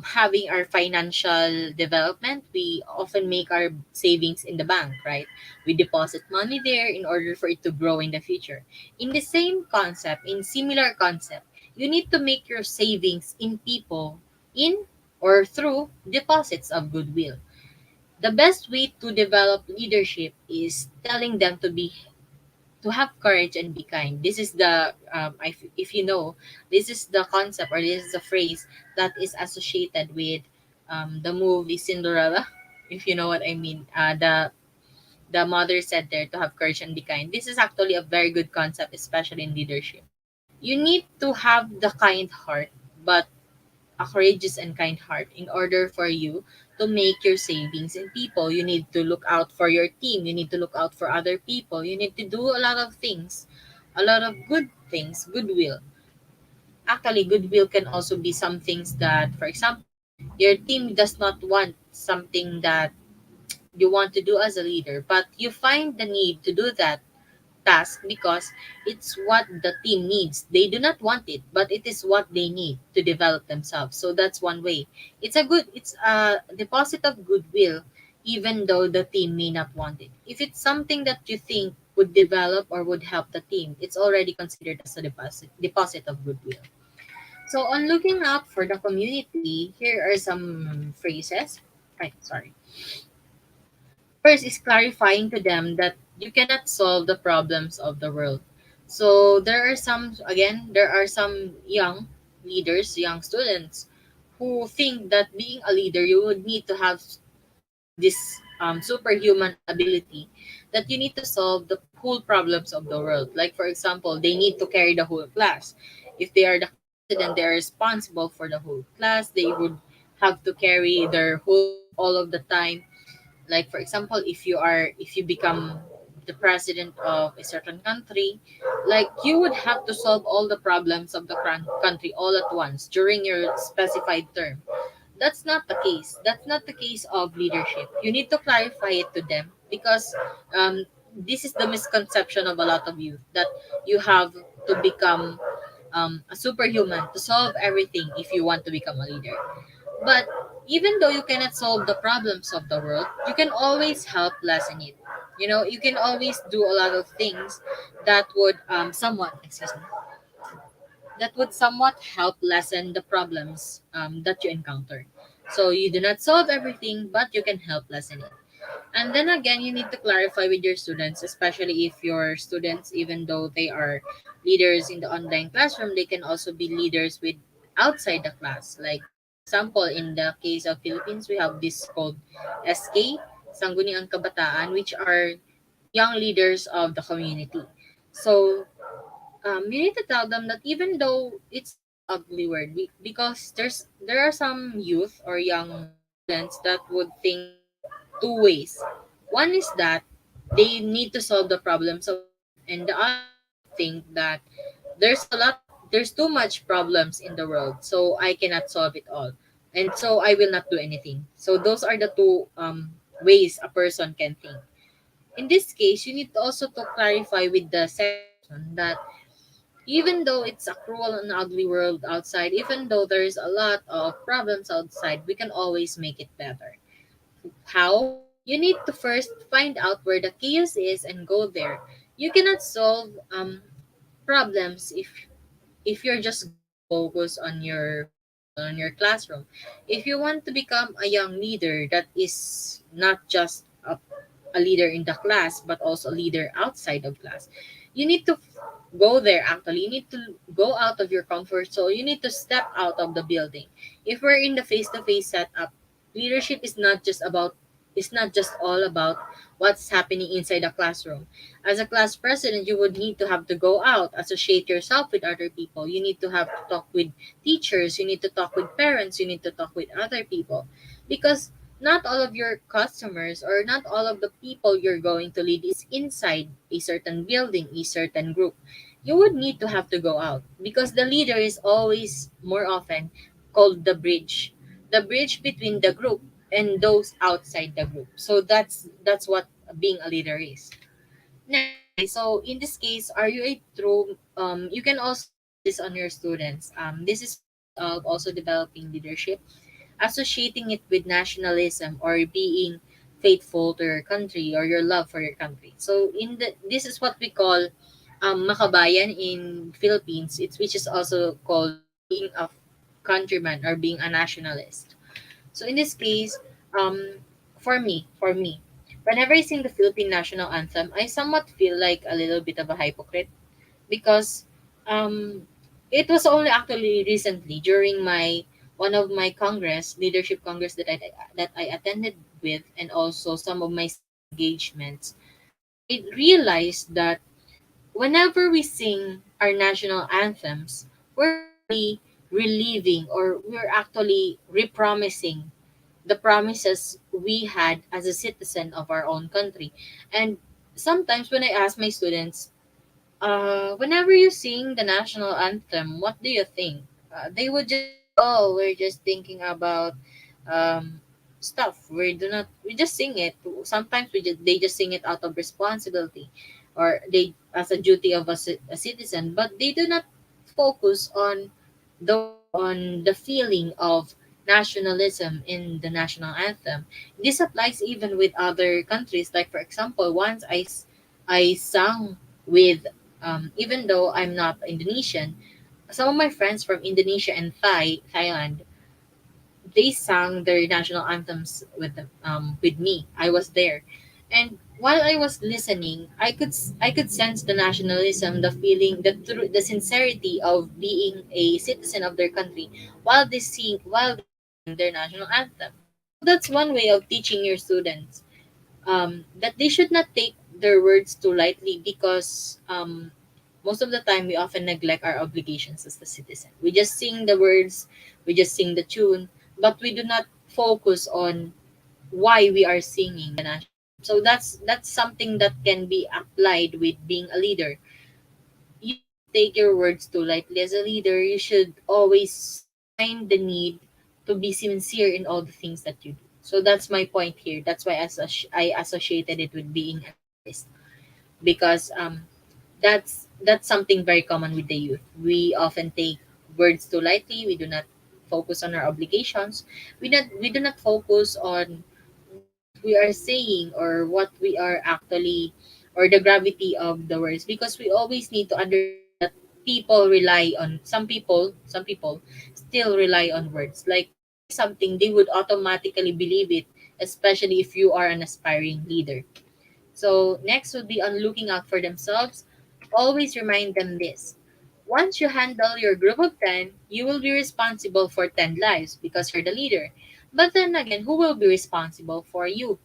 having our financial development, we often make our savings in the bank, right? We deposit money there in order for it to grow in the future. In the same concept, in similar concept, you need to make your savings in people, in or through deposits of goodwill. The best way to develop leadership is telling them to have courage and be kind. This is the if you know, this is the concept, or this is the phrase that is associated with the movie Cinderella. If you know what I mean, the mother said there to have courage and be kind. This is actually a very good concept, especially in leadership. You need to have the kind heart, but a courageous and kind heart in order for you to make your savings in people. You need to look out for your team. You need to look out for other people. You need to do a lot of things, a lot of good things, goodwill. Actually, goodwill can also be some things that, for example, your team does not want something that you want to do as a leader, but you find the need to do that task because it's what the team needs. They do not want it, but it is what they need to develop themselves. So that's one way. It's a deposit of goodwill, even though the team may not want it. If it's something that you think would develop or would help the team, it's already considered as a deposit of goodwill. So on looking out for the community, here are some phrases. Right, sorry. First is clarifying to them that you cannot solve the problems of the world. So there are some young leaders, young students who think that being a leader, you would need to have this superhuman ability, that you need to solve the whole problems of the world. Like, for example, they need to carry the whole class. If they are the class president, they are responsible for the whole class. They would have to carry their whole group all of the time. Like, for example, if you become the president of a certain country, like, you would have to solve all the problems of the country all at once during your specified term. That's not the case. That's not the case of leadership. You need to clarify it to them, because this is the misconception of a lot of youth, that you have to become a superhuman to solve everything if you want to become a leader. But even though you cannot solve the problems of the world, you can always help lessen it. You can always do a lot of things that would somewhat help lessen the problems that you encounter. So you do not solve everything, but you can help lessen it. And then again, you need to clarify with your students, especially if your students, even though they are leaders in the online classroom, they can also be leaders with outside the class. Like, for example, in the case of Philippines, we have this called SK, Sangguniang Kabataan, which are young leaders of the community. So you need to tell them that even though it's an ugly word, because there are some youth or young students that would think two ways. One is that they need to solve the problems of the world, and the other one would think that there's too much problems in the world, so I cannot solve it all, and so I will not do anything. So those are the two ways a person can think. In this case, you need also to clarify with the second person that even though it's a cruel and ugly world outside, even though there's a lot of problems outside, we can always make it better. How? You need to first find out where the chaos is and go there. You cannot solve problems if you're just going to focus on your wall, on your classroom. If you want to become a young leader that is not just a leader in the class but also a leader outside of class, you need to go there. Actually, you need to go out of your comfort zone. You need to step out of the building. If we're in the face-to-face setup, leadership is not just all about what's happening inside the classroom. As a class president, you would need to have to go out, associate yourself with other people. You need to have to talk with teachers, you need to talk with parents, you need to talk with other people, because not all of your customers or not all of the people you're going to lead is inside a certain building, a certain group. You would need to have to go out, because the leader is always more often called the bridge between the group and those outside the group. So that's what being a leader is. Next, guys. So in this case, are you a true? You can also test this on your students. This is part of also developing leadership, associating it with nationalism or being faithful to your country or your love for your country. So this is what we call makabayan in Philippines. It's which is also called being a countryman or being a nationalist. So in this case, for me, whenever I sing the Philippine national anthem, I somewhat feel like a little bit of a hypocrite, because um, it was only actually recently during my one of my congress leadership congress that I attended with, and also some of my civic engagements. I realized that whenever we sing our national anthems, we're actually reliving, or we're actually repromising the promises we had as a citizen of our own country. And sometimes when I ask my students, whenever you sing the national anthem, what do you think? They would just say, "Oh, we're just thinking about um, stuff. We just sing it. Sometimes they just sing it out of responsibility, or they as a duty of a citizen, but they do not focus on the feeling of nationalism in the national anthem. This applies even with other countries. Like for example, once I sang with even though I'm not Indonesian, some of my friends from Indonesia and Thailand, they sang their national anthems with me. I was there, and while I was listening, I could sense the nationalism, the feeling, the sincerity of being a citizen of their country while they sing their national anthem. So that's one way of teaching your students that they should not take their words too lightly, because most of the time we often neglect our obligations as the citizen. We just sing the words, we just sing the tune, but we do not focus on why we are singing the national anthem. So that's something that can be applied with being a leader. You shouldn't take your words too lightly. As a leader, you should always find the need to be sincere in all the things that you do. So that's my point here. That's why I associated it with being an artist, because that's something very common with the youth. We often take words too lightly. We do not focus on our obligations. We do not focus on what we are saying, or what we are actually, or the gravity of the words, because we always need to understand that some people still rely on words. Like if you say something, they would automatically believe it, especially if you are an aspiring leader. So next would be on looking out for themselves. Always remind them this. Once you handle your group of 10, you will be responsible for 10 lives because you're the leader. But then again, who will be responsible for you,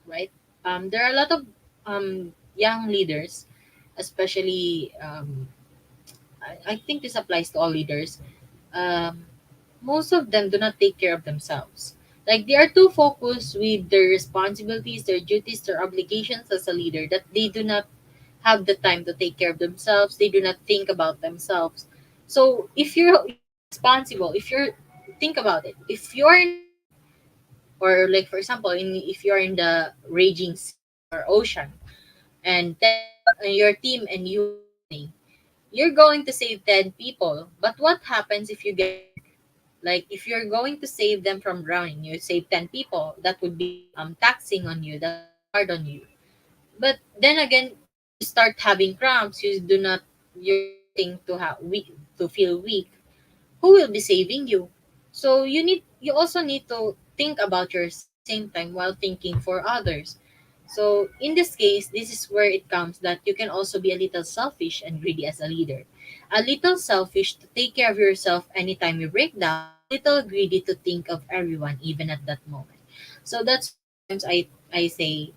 right? There are a lot of young leaders, especially I think this applies to all leaders. Um, Most of them do not take care of themselves. Like they are too focused with their responsibilities, their duties, their obligations as a leader that they do not have the time to take care of themselves. They do not think about themselves. So if you're responsible, if you're think about it, if you're in a ship, or like for example, if you're in the raging sea or ocean, and your team and you are drowning, you're going to save 10 people. But what happens if you get sick? Like if you're going to save them from drowning, you save 10 people. That would be taxing on you. That would be hard on you. But then again, you start having cramps. You're starting to have weak, to feel weak. Who will be saving you? So you also need to think about yourself at the same time while thinking for others. So in this case, this is where it comes that you can also be a little selfish and greedy as a leader. A little selfish to take care of yourself anytime you break down, a little greedy to think of everyone even at that moment. So that's why sometimes I say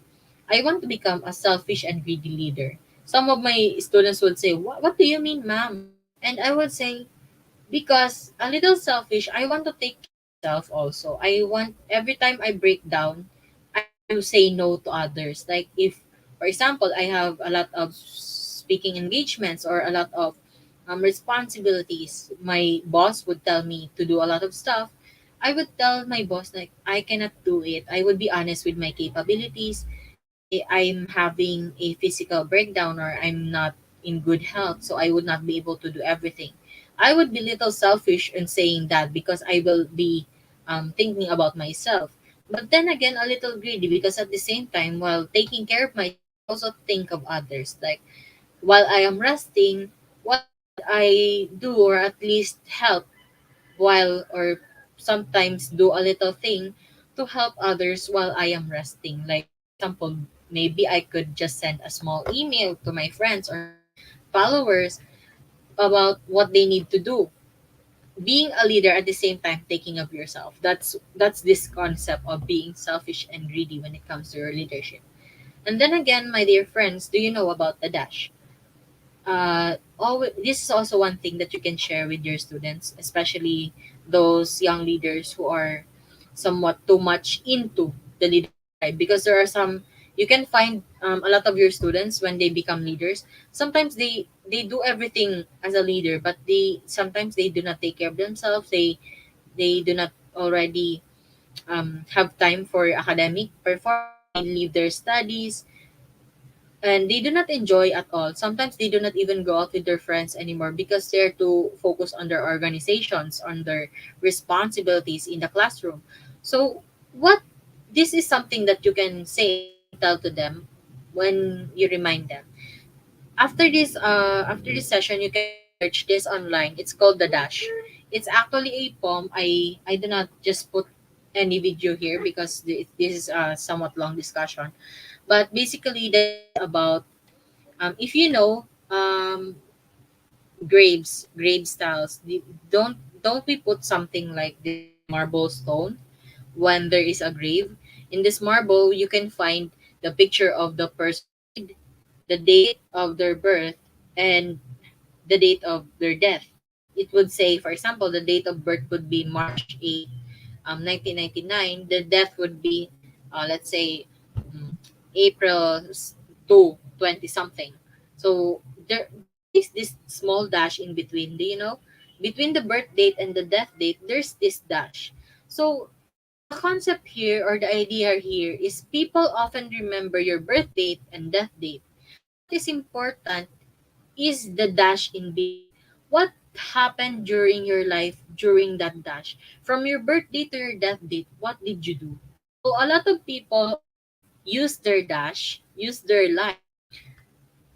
I want to become a selfish and greedy leader. Some of my students would say, what do you mean, ma'am? And I would say, because a little selfish, I want to take care of myself also. I want every time I break down, I want to say no to others. Like if, for example, I have a lot of speaking engagements or a lot of responsibilities, my boss would tell me to do a lot of stuff. I would tell my boss like I cannot do it. I would be honest with my capabilities. I'm having a physical breakdown or I'm not in good health, so I would not be able to do everything. I would be little selfish in saying that because I will be thinking about myself. But then again, a little greedy because at the same time, while taking care of myself, I also think of others. Like while I am resting, what could I do or at least help while or sometimes do a little thing to help others while I am resting. Like for example, maybe I could just send a small email to my friends or my followers about what they need to do. Being a leader at the same time taking of yourself. That's this concept of being selfish and greedy when it comes to your leadership. And then again, my dear friends, do you know about the dash? This is also one thing that you can share with your students, especially those young leaders who are somewhat too much into the leadership side. Because there are some, you can find a lot of your students when they become leaders. Sometimes they do everything as a leader, but they sometimes they do not take care of themselves. They do not already have time for academic performance. They leave their studies and they do not enjoy at all. Sometimes they do not even go out with their friends anymore because they're too focused on their organizations, on their responsibilities in the classroom. So, what this is something that you can say or you can tell to them when you remind them. After this session, you can search this online. It's called the Dash. It's actually a poem. I do not just put any video here because this is a somewhat long discussion, but basically this is about if you know grave styles, don't we put something like this marble stone when there is a grave? In this marble you can find the picture of the person died, the date of their birth, and the date of their death. It would say, for example, the date of birth would be March 8th, 1999. The death would be, let's say, um, April 2, 20 something. So there is this small dash in between. Do you know? Between the birth date and the death date, there's this dash. So the concept here or the idea here is people often remember your birth date and death date. What is important is the dash in between. What happened during your life during that dash? From your birthday to your death date, what did you do? So a lot of people use their life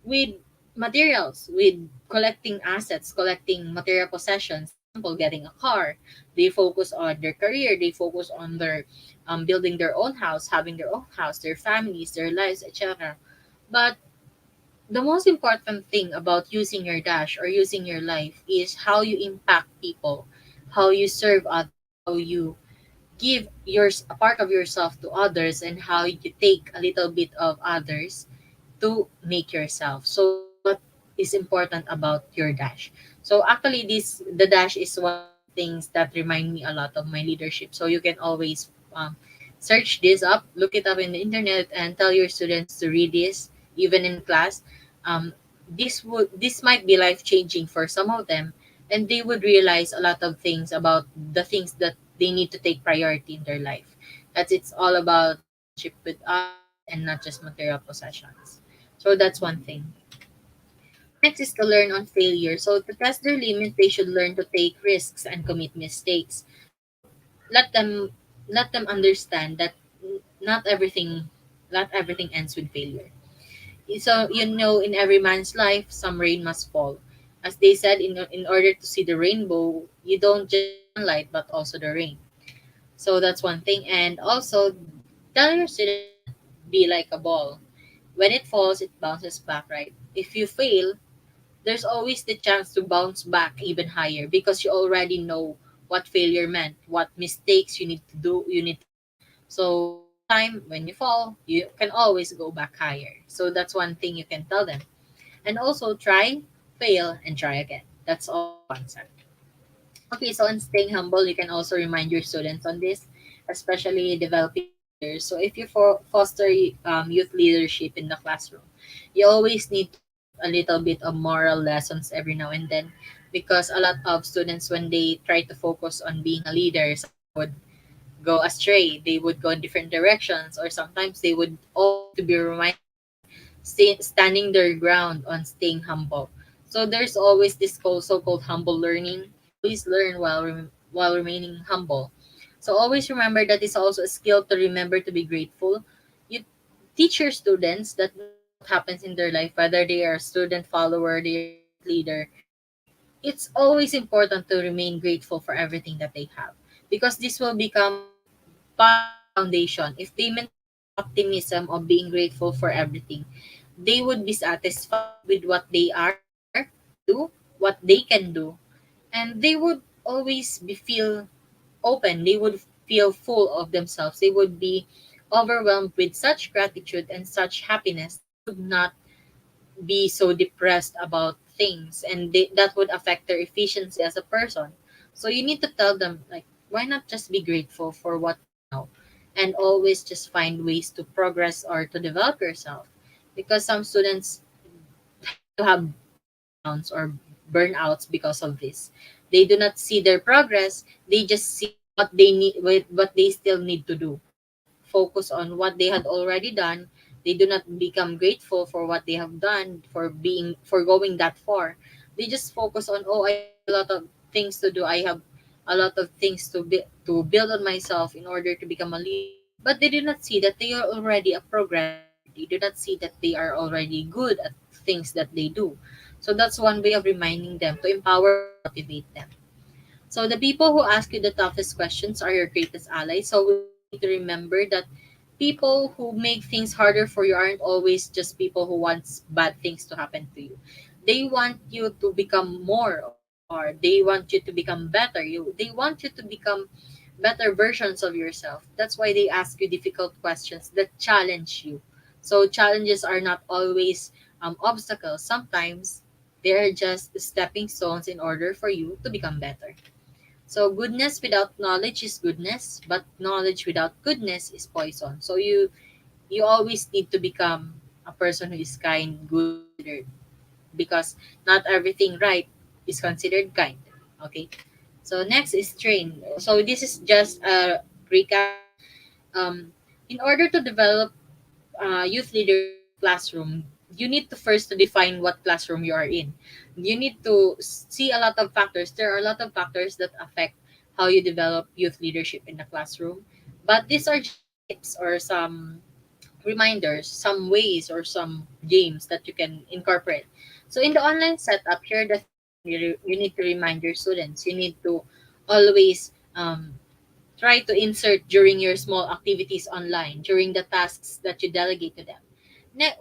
with materials, with collecting assets, collecting material possessions. For example, getting a car. They focus on their career. They focus on their building their own house, having their own house, their families, their lives, etc. But the most important thing about using your dash or using your life is how you impact people, how you serve others, how you give a part of yourself to others, and how you take a little bit of others to make yourself. So that's what is important about your dash. So actually, this the dash is one of the things that remind me a lot of my leadership. So you can always search this up, look it up in the internet, and tell your students to read this even in class. Um, this might be life changing for some of them, and they would realize a lot of things about the things that they need to take priority in their life. That it's all about relationship with others and not just material possessions. So that's one thing. Next is to learn on failure. So to test their limits, they should learn to take risks and commit mistakes. So let them understand that not everything not everything ends with failure. So in every man's life, some rain must fall. As they said, in order to see the rainbow, you don't just see sunlight but also the rain. So that's one thing. And also tell your students that be like a ball. When it falls, it bounces back, right? If you fail, there's always the chance to bounce back even higher because you already know what failure meant, what mistakes you need to do. So next time when you fall, you can always go back higher. So that's one thing you can tell them. And also try, fail, and try again. That's all the concept. Okay, so on staying humble, you can also remind your students on this, especially developing leaders. So if you foster youth leadership in the classroom, you always need to put a little bit of moral lessons every now and then, because a lot of students, when they try to focus on being a leader, some would go astray. They would go in different directions, or sometimes they would all need to be reminded on standing their ground on staying humble. So there's always this so-called humble learning. You always learn while remaining humble. So always remember that it's also a skill to remember to be grateful. You teach your students that no matter what happens in their life, whether they are a student follower, they are a youth leader, it's always important to remain grateful for everything that they have, because this will become part of their foundation. If they maintain that optimism of being grateful for everything, they would be satisfied with what they are to do, what they can do, and they would always be feel open. They would feel full of themselves. They would be overwhelmed with such gratitude and such happiness. They would not be so depressed about things, and that would affect their efficiency as a person. So you need to tell them, like, why not just be grateful for what you know, and always just find ways to progress or to develop yourself, because some students tend to have breakdowns or burnouts because of this. They do not see their progress, they just see what they still need to do. They do not focus on what they had already done. They do not become grateful for what they have done, for going that far. They just focus on, oh, I have a lot of things to do. I have a lot of things to build on myself in order to become a leader. But they do not see that they are already a progressor. They do not see that they are already good at things that they do. So that's one way of reminding them, to empower and motivate them. So the people who ask you the toughest questions are your greatest allies. So we always need to remember that people who make things harder for you aren't always just people who want bad things to happen to you. They want you to become more of who you are. They want you to become better. They want you to become better versions of yourself. That's why they ask you difficult questions that challenge you. So challenges are not always obstacles. Sometimes they're just stepping stones in order for you to become better. So goodness without knowledge is goodness, but knowledge without goodness is poison. So you always need to become a person who is kind, good, considered, because not everything right is considered kind. Okay. So next is train. So this is just a recap. Um, in order to develop youth leadership in the classroom, you need to first to define what classroom you are in. You need to see a lot of factors. There are a lot of factors that affect how you develop youth leadership in the classroom. But these are just some tips or some reminders, some ways or some games that you can incorporate. So in the online setup, here are the things that you need to remind your students. You need to always try to insert during your small activities online, during the tasks that you delegate to them.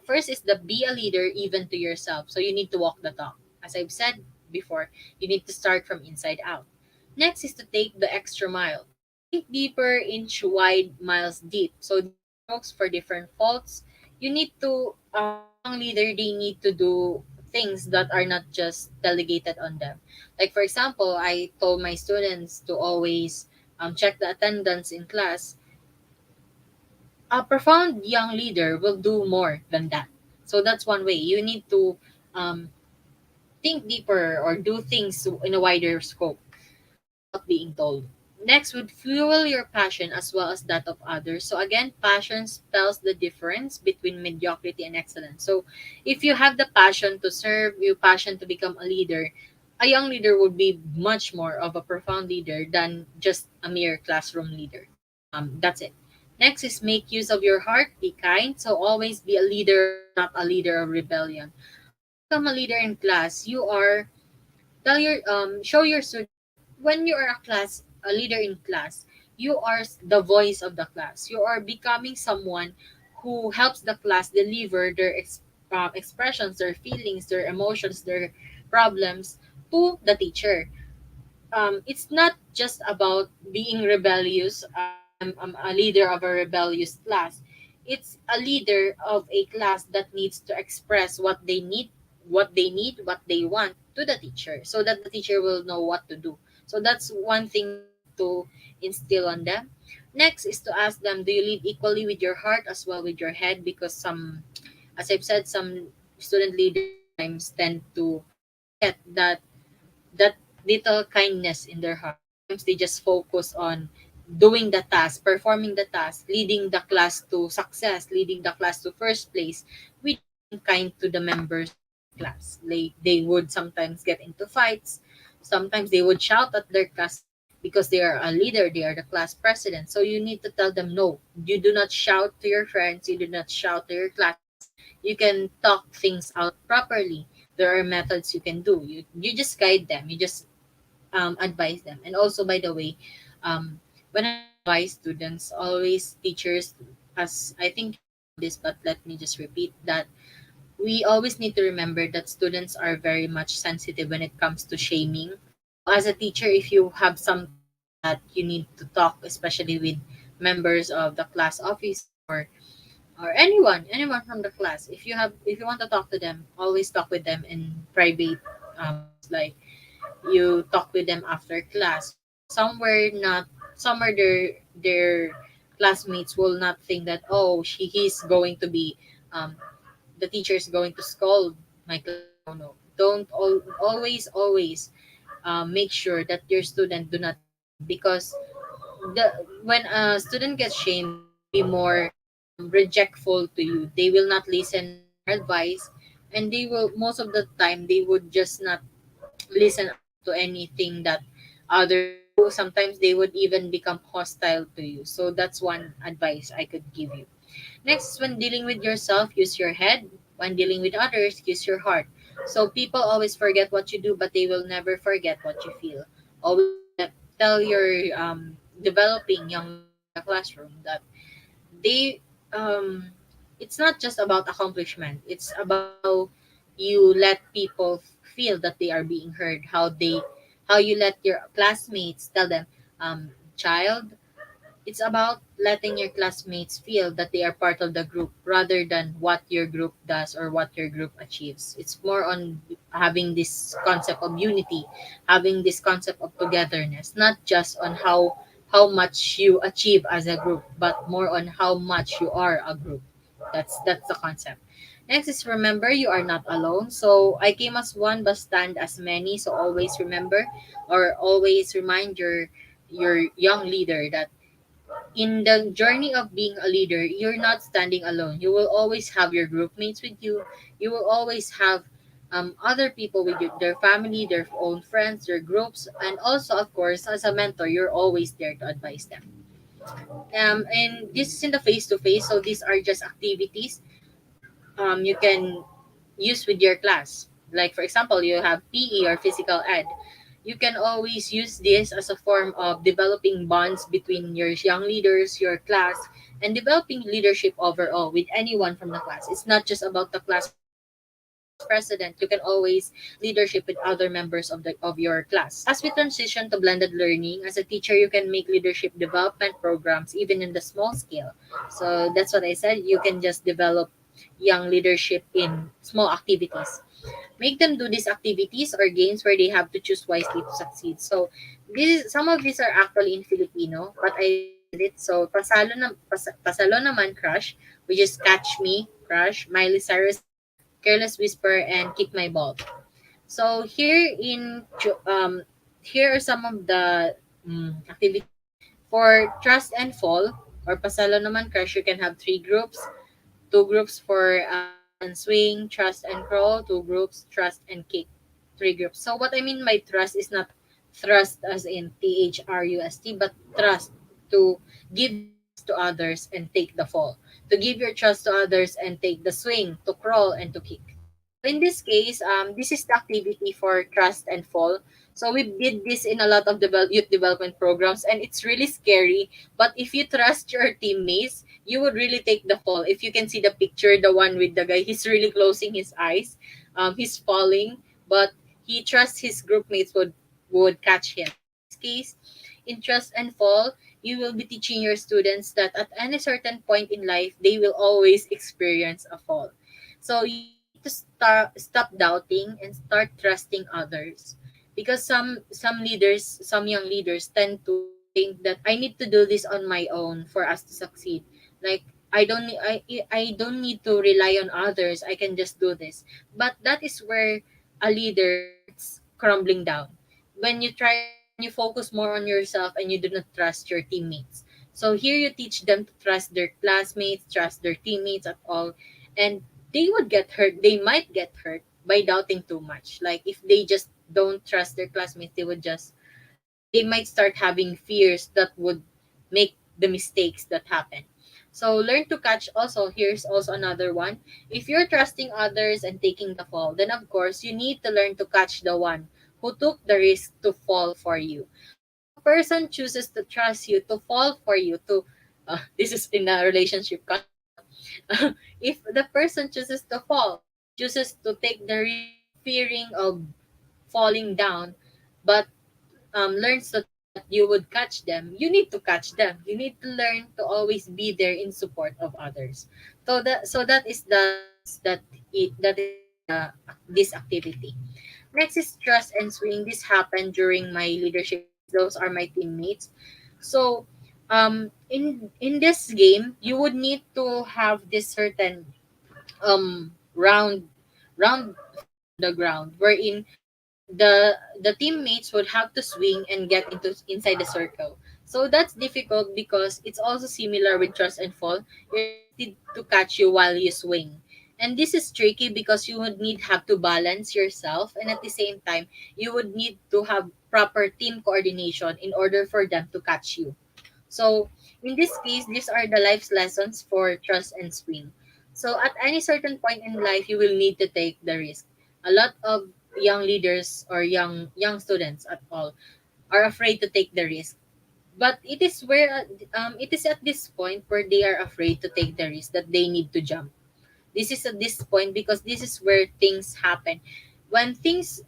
First is the be a leader even to yourself. So you need to walk the talk. As I've said before, you need to start from inside out. Next is to take the extra mile. Think deeper, inch wide, miles deep. So different strokes for different faults. You need to, a strong leader, they need to do things that are not just delegated on them. Like for example, I told my students to always check the attendance in class. A profound young leader will do more than that. So that's one way. You need to um, think deeper or do things in a wider scope without being told. Next would fuel your passion as well as that of others. So again, passion spells the difference between mediocrity and excellence. So if you have the passion to serve, your passion to become a leader, a young leader would be much more of a profound leader than just a mere classroom leader. That's it. Next is make use of your heart, be kind. So always be a leader, not a leader of rebellion. How to become a leader in class? You are show your students that when you are a leader in class, you are the voice of the class. You are becoming someone who helps the class deliver their expressions, their feelings, their emotions, their problems to the teacher. It's not just about being rebellious. I'm a leader of a rebellious class. It's a leader of a class that needs to express what they want to the teacher, so that the teacher will know what to do. So that's one thing you need to instill on them. Next is to ask them, do you lead equally with your heart as well with your head? Because as I've said, some student leaders sometimes tend to forget that little kindness in their heart. Sometimes they just focus on doing the task, performing the task, leading the class to success, leading the class to first place without being kind to the members of their class. They would sometimes get into fights. Sometimes they would shout at their classmate because they are a leader, they are the class president. So you need to tell them no. You do not shout to your friends, you do not shout to your classmates. You can talk things out properly. There are methods you can do. You just guide them. You just advise them. And also, by the way, when I advise students, always teachers, as I think you know this, but let me just repeat that we always need to remember that students are very much sensitive when it comes to shaming. So, as a teacher, if you have something that you need to talk, especially with members of the class officer or anyone from the class, if you want to talk to them, always talk with them in private ways. Like you talk with them after class, so somewhere their classmates will not think that, oh, he's going to be um the teacher is going to scold my classmate. No, no, don't always make sure that your student do not get shamed, because the when a student gets shamed, they would be more rejectful to you. They will not listen on your advice, and they will, most of the time, they would just not listen up to anything that others do. Sometimes they would even become hostile to you. So that's one advice I could give you. Next is, when dealing with yourself, use your head. When dealing with others, use your heart. So people always forget what you do, but they will never forget what you feel. Always tell your developing young leaders in the classroom that they it's not just about accomplishment. It's about how you let people feel that they are being heard. How you let your classmates tell them, child, it's about letting your classmates feel that they are part of the group rather than what your group does or what your group achieves. It's more on having this concept of unity, having this concept of togetherness, not just on how much you achieve as a group, but more on how much you are a group. That's the concept. Next is, remember, you are not alone. So I came as one but stand as many. So always remember, or always remind your young leader that in the journey of being a leader, you're not standing alone. You will always have your group mates with you. You will always have other people with you, their family, their own friends, their groups, and also, of course, as a mentor, you're always there to advise them. And this is in the face to face, so these are just activities you can use with your class. Like, for example, you have PE or physical ed. You can always use this as a form of developing bonds between your young leaders, your class, and developing leadership overall with anyone from the class. It's not just about the class president. You can always leadership with other members of your class. As we transition to blended learning, as a teacher, you can make leadership development programs even in the small scale. So that's what I said. You can just develop. young leadership in small activities. Make them do these activities or games where they have to choose wisely to succeed. So some of these are actually in Filipino, but I blend it. So pasalo naman crush, which is catch me crush. Miley Cyrus is careless whisper and kick my ball. So here are some of the activities for trust and fall or pasalo naman crush. You can have three groups. Two groups for fall and swing, trust and crawl. Two groups, trust and kick. Three groups. So what I mean by trust is not thrust as in THRUST, but trust to give your trust to others and take the fall. To give your trust to others and take the swing, to crawl and to kick. So in this case, this is the activity for trust and fall. So we did this in a lot of youth development programs, and it's really scary. But if you trust your teammates, you would really take the fall. If you can see the picture, the one with the guy, he's really closing his eyes. He's falling, but he trusts his group mates would catch him. In this case, in trust and fall, you will be teaching your students that at any certain point in life, they will always experience a fall. So you need to stop doubting and start trusting others, because some young leaders tend to think that I need to do this on my own for us to succeed. Like I don't need to rely on others. I can just do this. But that is where a leader starts crumbling down. When you focus more on yourself and you do not trust your teammates. So here you teach them to trust their classmates, trust their teammates at all, and they would get hurt. They might get hurt by doubting too much. Like if they just don't trust their classmates, they might start having fears that would make the mistakes that happen. So learn to catch also. Here's also another one. If you're trusting others and taking the fall, then of course you need to learn to catch the one who took the risk to fall for you. So if a person chooses to trust you, to fall for you, to this is in a relationship context, but if the person chooses to fall, chooses to take the risk of fearing of falling down, but learns to think that you would catch them, you need to catch them. You need to learn to always be there in support of others. So that is the things that is in this activity. Next is trust and swing. This happened during my leadership days. Those are my teammates. So in this game, you would need to have this certain round thing on the ground wherein the teammates would have to swing and get into inside the circle. So that's difficult because it's also similar with trust and fall. Your teammates need to catch you while you swing. And this is tricky because you would need have to balance yourself, and at the same time you would need to have proper team coordination in order for them to catch you. So, in this case, these are the life's lessons for trust and swing. So, at any certain point in life, you will need to take the risk. A lot of young leaders or young students at all are afraid to take the risk. But it is at this point where they are afraid to take the risk that they need to jump. This is at this point because this is where things happen. When things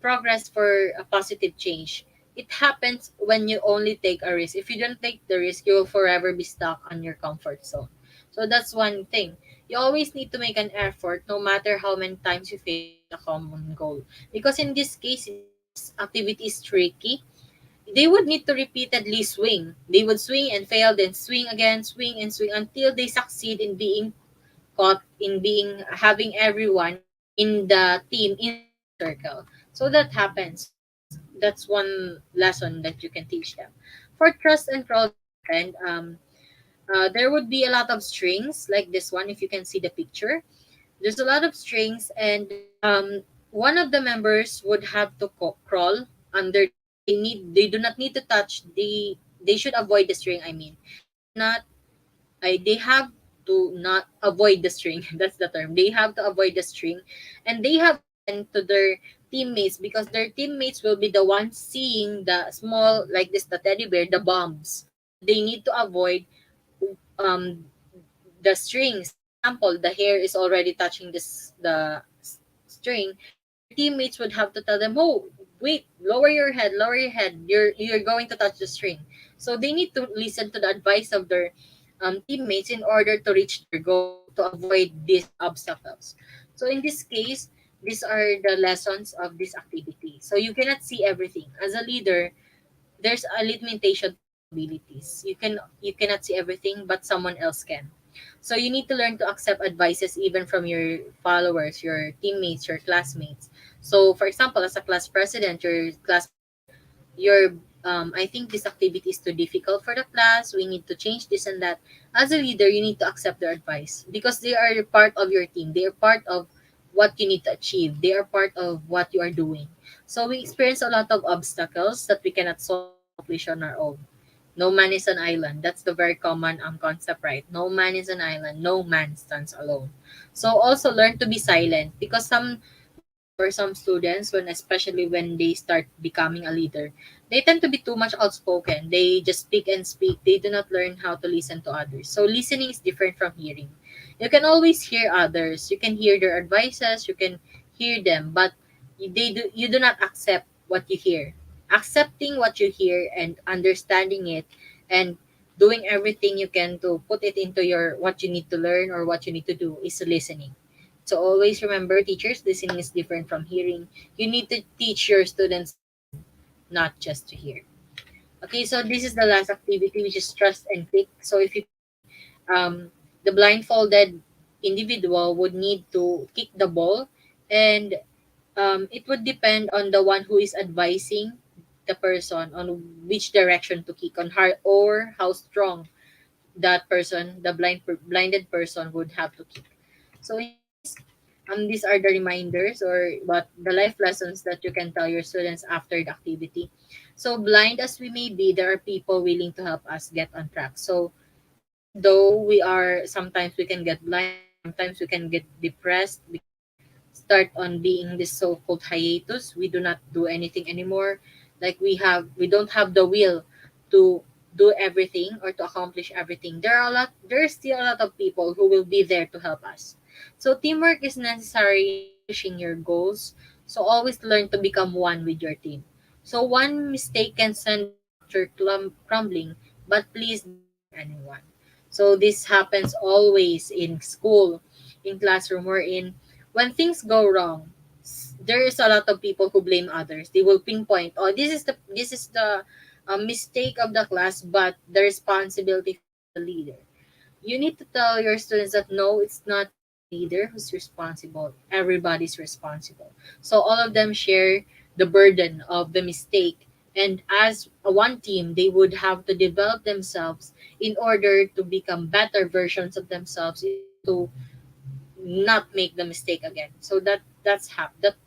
progress for a positive change, it happens when you only take a risk. If you don't take the risk, you will forever be stuck on your comfort zone. So that's one thing. You always need to make an effort no matter how many times you fail to reach a common goal. Because in this case, since this activity is tricky, they would need to repeatedly swing. They would swing and fail, then swing again, swing and swing until they succeed in being caught in being having everyone in the team inside the circle. So that happens. So that's one lesson that you can teach them. For trust and crawl, this happened. There would be a lot of strings like this one. If you can see the picture, there's a lot of strings, and one of the members would have to crawl under the string. They do not need to touch they should avoid the string. I mean, they do not they have to not avoid the string. That's the term. They have to avoid the string, and they have to blend to their teammates because their teammates will be the ones seeing the small, like this, the teddy bear, the bombs that they need to avoid. Um, the strings. For example, the hair is already touching string. Their teammates would have to tell them, "Oh, wait, lower your head. You're going to touch the string." So they need to listen to the advice of their teammates in order to reach their goal, to avoid these obstacles. So in this case, these are the lessons of this activity. So you cannot see everything. As a leader, there's a limitation to your abilities. You cannot see everything, but someone else can. So you need to learn to accept advices even from your followers, your teammates, your classmates. So for example, as a class president, your classmates, your I think this activity is too difficult for the class. We need to change this and that. As a leader, you need to accept their advice because they are part of your team. They are part of what you need to achieve. They are part of what you are doing. So we experience a lot of obstacles that we cannot solve or accomplish on our own. No man is an island. That's the very common concept, right? No man is an island. No man stands alone. So also learn to be silent because some for some students, when especially when they start becoming a leader, they tend to be too much outspoken. They just speak and speak. They do not learn how to listen to others. So listening is different from hearing. You can always hear others. You can hear their advices. You can hear them, but you do not accept what you hear. Accepting what you hear and understanding it and doing everything you can to put it into your what you need to learn or what you need to do is listening. So always remember, teachers, listening is different from hearing. You need to teach your students to listen, not just to hear. Okay, so this is the last activity, which is trust and click. So if you click, the blindfolded individual would need to kick the ball, and it would depend on the one who is advising the person on which direction to kick, on how or how strong that person, the blinded person, would have to kick. So in this, these are the reminders or what the life lessons that you can tell your students after the activity. So blind as we may be, there are people willing to help us get on track. So even though we are sometimes we can get blinded, sometimes we can get depressed, we can start on being this so-called hiatus. We do not do anything anymore. Like we don't have the will to do everything or to accomplish everything. There's still a lot of people who will be there to help us. So teamwork is necessary in accomplishing your goals. So always learn to become one with your team. So one mistake can send the structure crumbling, but please don't blame anyone. So this happens always in school, in classroom, or in when things go wrong, there is a lot of people who blame others. They will pinpoint, oh, this is the mistake of the class, but the responsibility falls to the leader. You need to tell your students that no, it's not the leader who's responsible. Everybody's responsible. So all of them share the burden of the mistake. And as a one team, they would have to develop themselves in order to become better versions of themselves, in order to not make the mistake again. So that's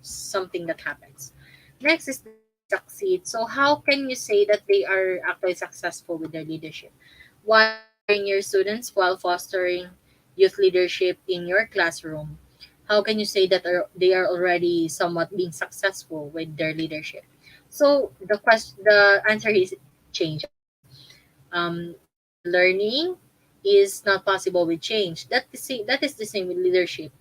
something that happens. Next is the team succeed. So how can you say that they are actually successful with their leadership? While mentoring your students, while fostering youth leadership in your classroom, how can you say that they are already somewhat being successful with their leadership? So the answer is change, of course. Learning is not possible with change. That is the same with leadership.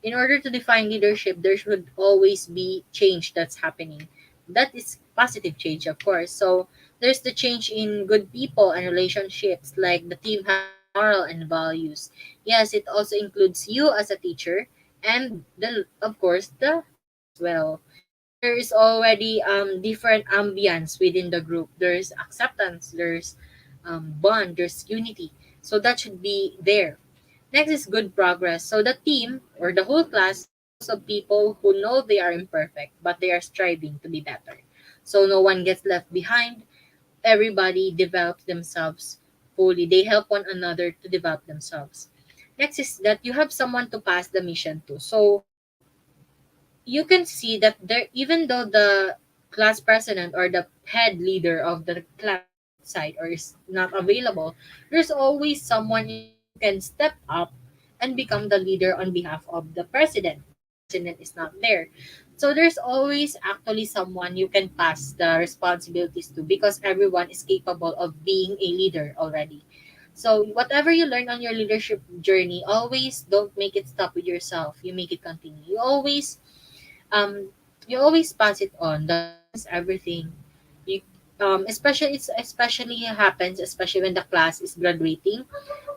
In order to define leadership, there should always be change that's happening. That is positive change, of course. So there's the change in good people and relationships, like the team having moral and values. Yes, it also includes you as a teacher and the of course the team as well. There is already different ambience within the group. There's acceptance, there's bond, there's unity. So that should be there. Next is good progress. So the team or the whole class is composed of people who know they are imperfect, but they are striving to be better. So no one gets left behind. Everybody develops themselves fully. They help one another to develop themselves. Next is that you have someone to pass the mission to. So you can see that there, even though the class president or the head leader of the class is outside or is not available, there's always someone who can step up and become the leader on behalf of the president if the president is not there. So there's always actually someone you can pass the responsibilities to because everyone is capable of being a leader already. So whatever you learn on your leadership journey, always don't make it stop with yourself. You make it continue. Um you always pass it on. The lessons, everything. You especially it's especially happens especially when the class is graduating.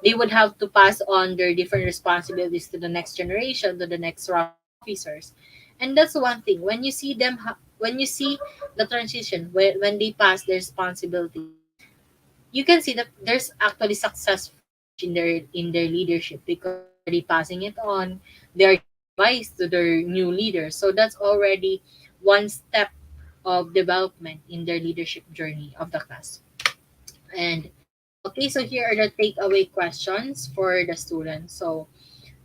They would have to pass on their different responsibilities to the next generation, to the next rung of officers. And that's one thing when you see them when you see the transition when they pass their responsibilities, you can see that there's actually successful change in their leadership because they're already passing it on. They are giving advice to their new leaders, so that's already one step of development in their leadership journey of the class. And okay, so here are the takeaway questions for the students. So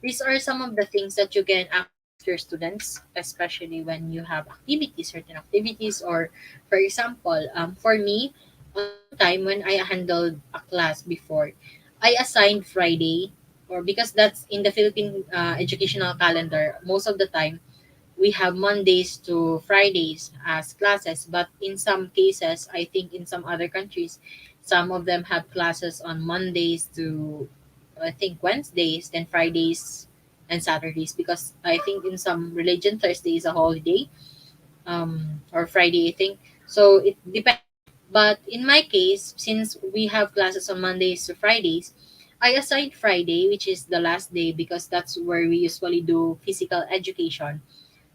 these are some of the things that you can actually ask your students, especially when you have activities, certain activities, or for example, for me, one time when I handled a class before, I assigned Friday, or because that's in the Philippine educational calendar, most of the time we have Mondays to Fridays as classes, but in some cases, I think in some other countries, some of them have classes on Mondays to I think Wednesdays, then Fridays and Saturdays because I think in some religion Thursday is a holiday, or Friday I think. So it depends. But in my case, since we have classes on Mondays to Fridays, I assigned Friday, which is the last day because that's where we usually do physical education.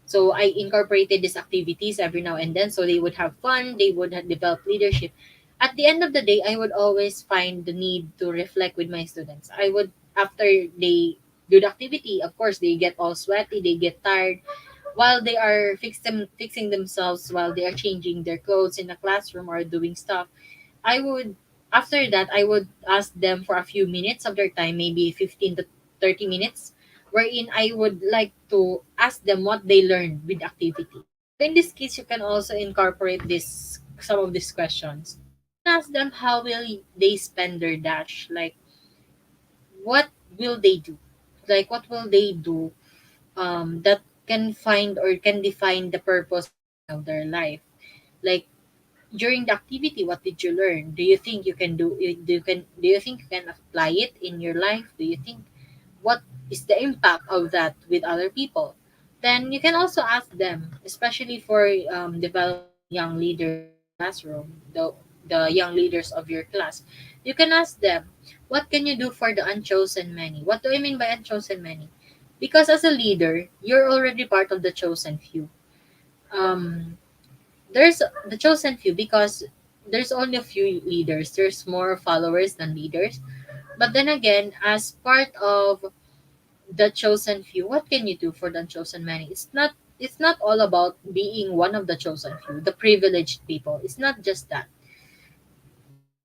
So I incorporated these activities every now and then so they would have fun, they would have develop leadership. At the end of the day, I would always find the need to reflect with my students. I would, after they do the activity, of course, they get all sweaty, they get tired. While they are fixing themselves, while they are changing their clothes in the classroom or doing stuff, I would, after that, I would ask them for a few minutes of their time, maybe 15 to 30 minutes, wherein I would like to ask them what they learned with activity. So in this case, you can also incorporate this some of these questions. You can ask them how will they spend their dash, like what will they do, like what will they do that can find or can define the purpose or meaning of their life. Like during the activity, what did you learn? Do you think you can do you think you can apply it in your life? Do you think what is the impact of that with other people? Then you can also ask them, especially for developing young leaders in the classroom, the young leaders of your class. You can ask them, what can you do for the unchosen many? What do I mean by unchosen many? Because as a leader, you're already part of the chosen few. Um, there's the chosen few because there's only a few leaders. There's more followers than leaders. But then again, as part of the chosen few, what can you do for the chosen many? It's not all about being one of the chosen few, the privileged people. It's not just that.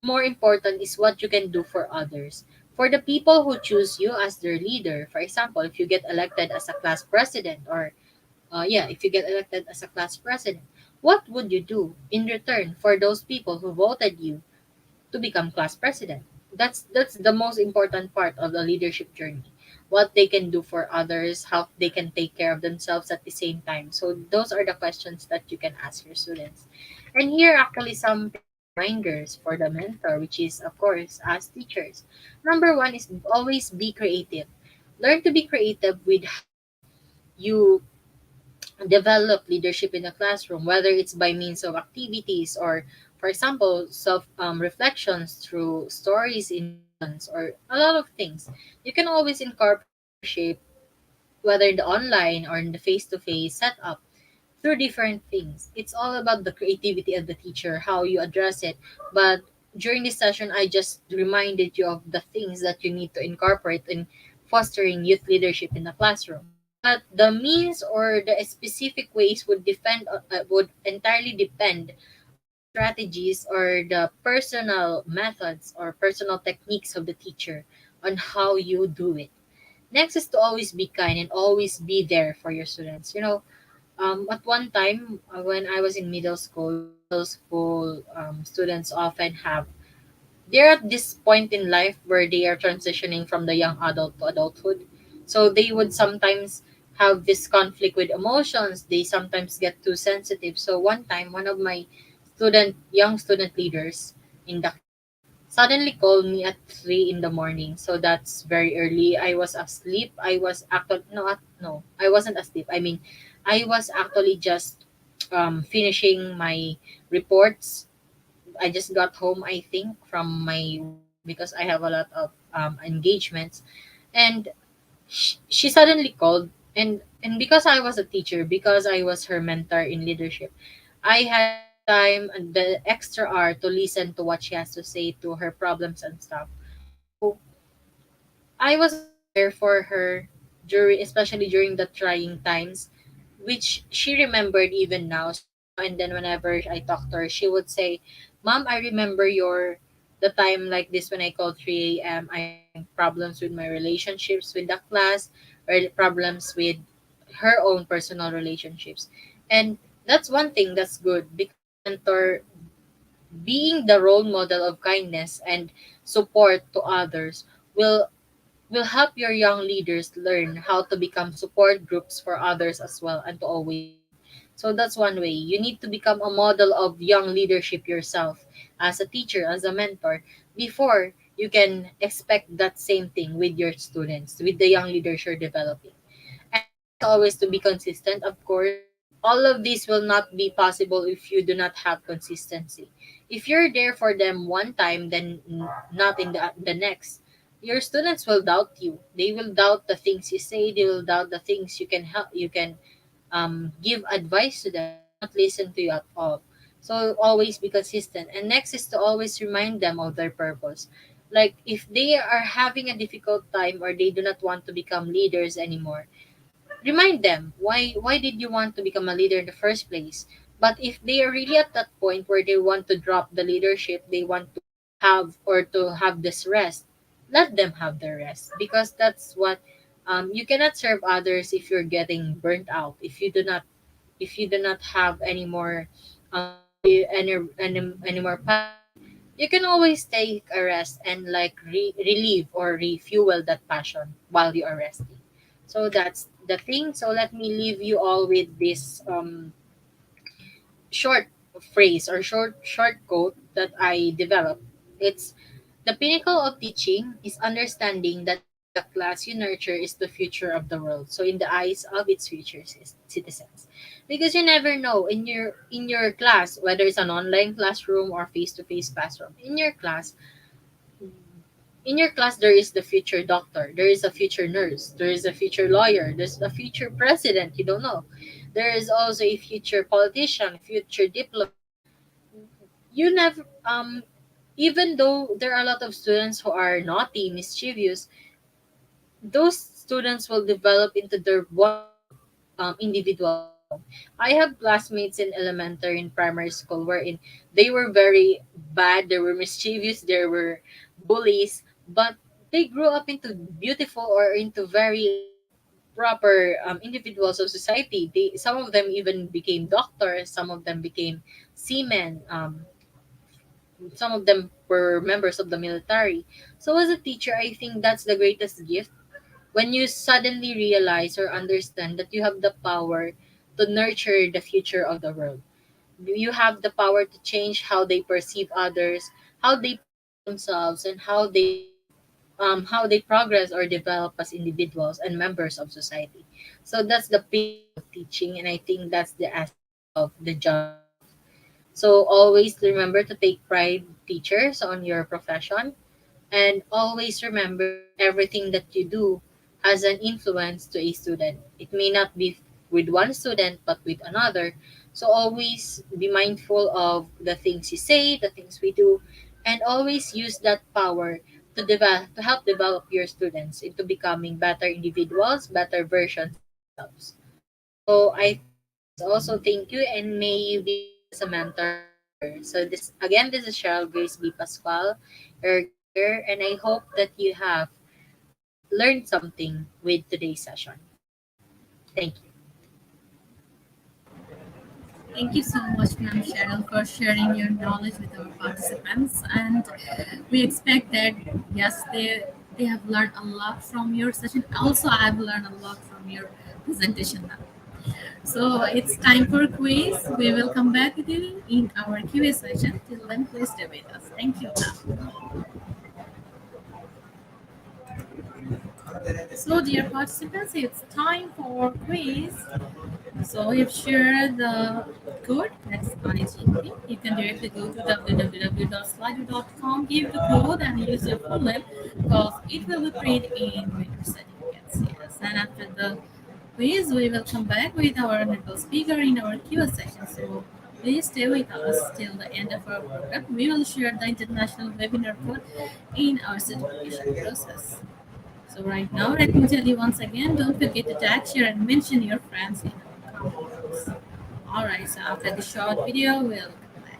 More important is what you can do for others. For the people who choose you as their leader, for example, if you get elected as a class president, or if you get elected as a class president, what would you do in return for those people who voted you to become class president? That's the most important part of the leadership journey. What they can do for others, how they can take care of themselves at the same time. So those are the questions that you can ask your students. And here actually some reminders for the mentor, which is of course as teachers. Number one is always be creative. Learn to be creative with how you develop leadership in the classroom, whether it's by means of activities or, for example, self reflections through stories in lessons or a lot of things. You can always incorporate leadership, whether in the online or in the face to face setup, through different things. It's all about the creativity of the teacher, how you address it. But during this session, I just reminded you of the things that you need to incorporate in fostering youth leadership in the classroom. But the means or the specific ways would entirely depend on the strategies or the personal methods or personal techniques of the teacher on how you do it. Next is to always be kind and always be there for your students. At one time when I was in middle school students often have they're at this point in life where they are transitioning from the young adult to adulthood. So they would sometimes have this conflict with emotions. They sometimes get too sensitive. So one time, one of my young student leaders in the class suddenly called me at 3 in the morning. So that's very early. I was asleep. I was actually no, I wasn't asleep. I mean, I was actually just finishing my reports I just got home, I think, from my work because I have a lot of engagements. And she suddenly called, and because I was a teacher, because I was her mentor in leadership, I had the time and the extra hour to listen to what she has to say, to her problems and stuff. So I was always there for her during, especially during the trying times, which she remembered even now. So now and then, whenever I talk to her, she would say, "Mom, I remember the time like this when I called 3 a.m. I'm having problems with my relationships with the class, or problems with her own personal relationships." And that's one thing that's good, because a mentor, being the role model of kindness and support to others, will help your young leaders learn how to become support groups for others as well, and to always lead. So that's one way. You need to become a model of young leadership yourself, as a teacher, as a mentor, before you can expect that same thing with your students, with the young leaders you're developing. And always, always to be consistent, of course. All of this will not be possible if you do not have consistency. If you're there for them one time, then not in the next, your students will doubt you. They will doubt the things you say. They will doubt the things you can help. You can give advice to them. They will not listen to you at all. So always be consistent. And next is to always remind them of their purpose. Like if they are having a difficult time, or they do not want to become leaders anymore, remind them why did you want to become a leader in the first place. But if they are really at that point where they want to drop the leadership, they want to have this rest, let them have the rest, because that's what, you cannot serve others if you're getting burnt out, if you do not have any more any more passion. You can always take a rest and like relieve or refuel that passion while you are resting. So that's the thing. So let me leave you all with this short phrase, or short quote that I developed. It's, the pinnacle of teaching is understanding that the class you nurture is the future of the world. So in the eyes of its future citizens, because you never know in your class, whether it's an online classroom or face to face classroom. In your class, there is the future doctor, there is a future nurse, there is a future lawyer, there's a future president. You don't know. There is also a future politician, future diplomat. You never even though there are a lot of students who are naughty, mischievous, those students will develop into their wonderful individuals as well. I have classmates in elementary and primary school wherein they were very bad, they were mischievous, they were bullies, but they grew up into beautiful, or into very like proper individuals of society. Some of them even became doctors, some of them became seamen, some of them were members of the military. So as a teacher, I think that's the greatest gift, when you suddenly realize or understand that you have the power to nurture the future of the world. You have the power to change how they perceive others, how they perceive themselves, and how they progress or develop as individuals and members of society. So that's the pinnacle of teaching, and I think that's the essence of the job itself. So always remember to take pride, teachers, on your profession, and always remember that everything that you do has an influence to a student. It may not be with one student, but with another. So always be mindful of the things you say, the things we do, and always use that power to help develop your students into becoming better individuals, better versions of themselves. So I think that's also, thank you, and may you be blessed as a mentor forever. So this is Cheryl Grace B. Pascual, your guider, and I hope that you have learned something with today's session. Thank you. Thank you so much, Ma'am Cheryl, for sharing your knowledge with our participants. And we expect that yes, they have learned a lot from your session. Also, I've learned a lot from your presentation now. So it's time for quiz. We will come back with you in our Q&A session. Till then, please stay with us. Thank you. So, dear participants, it's time for quiz. So we've shared the code, that's IGP. You can directly go to www.slido.com, give the code and use your full name because it will be paid in your certificates. Yes. And after the quiz, we will come back with our network speaker in our Q&A session. So please stay with us till the end of our program. We will share the international webinar code in our certification process. So right now, let me tell you once again, don't forget to tag, share, and mention your friends in our comment box. Alright, so after the short video, we'll come back.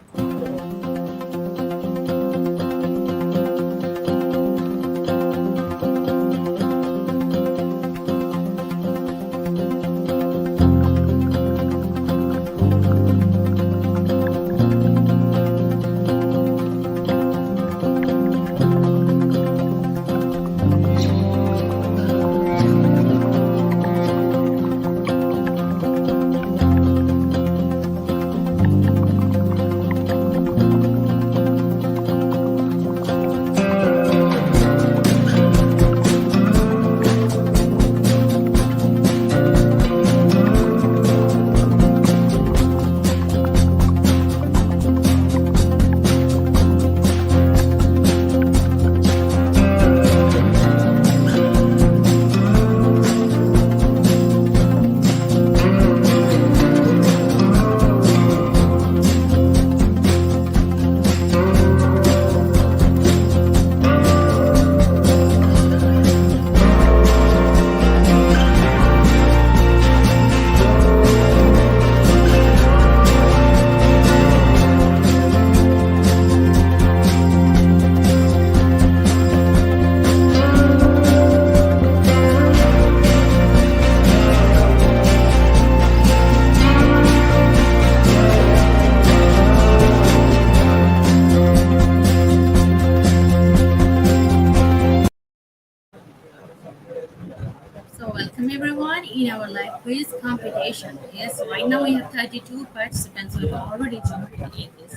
So welcome everyone in our live quiz competition. Yes, right now we have 32 participants who have already joined in this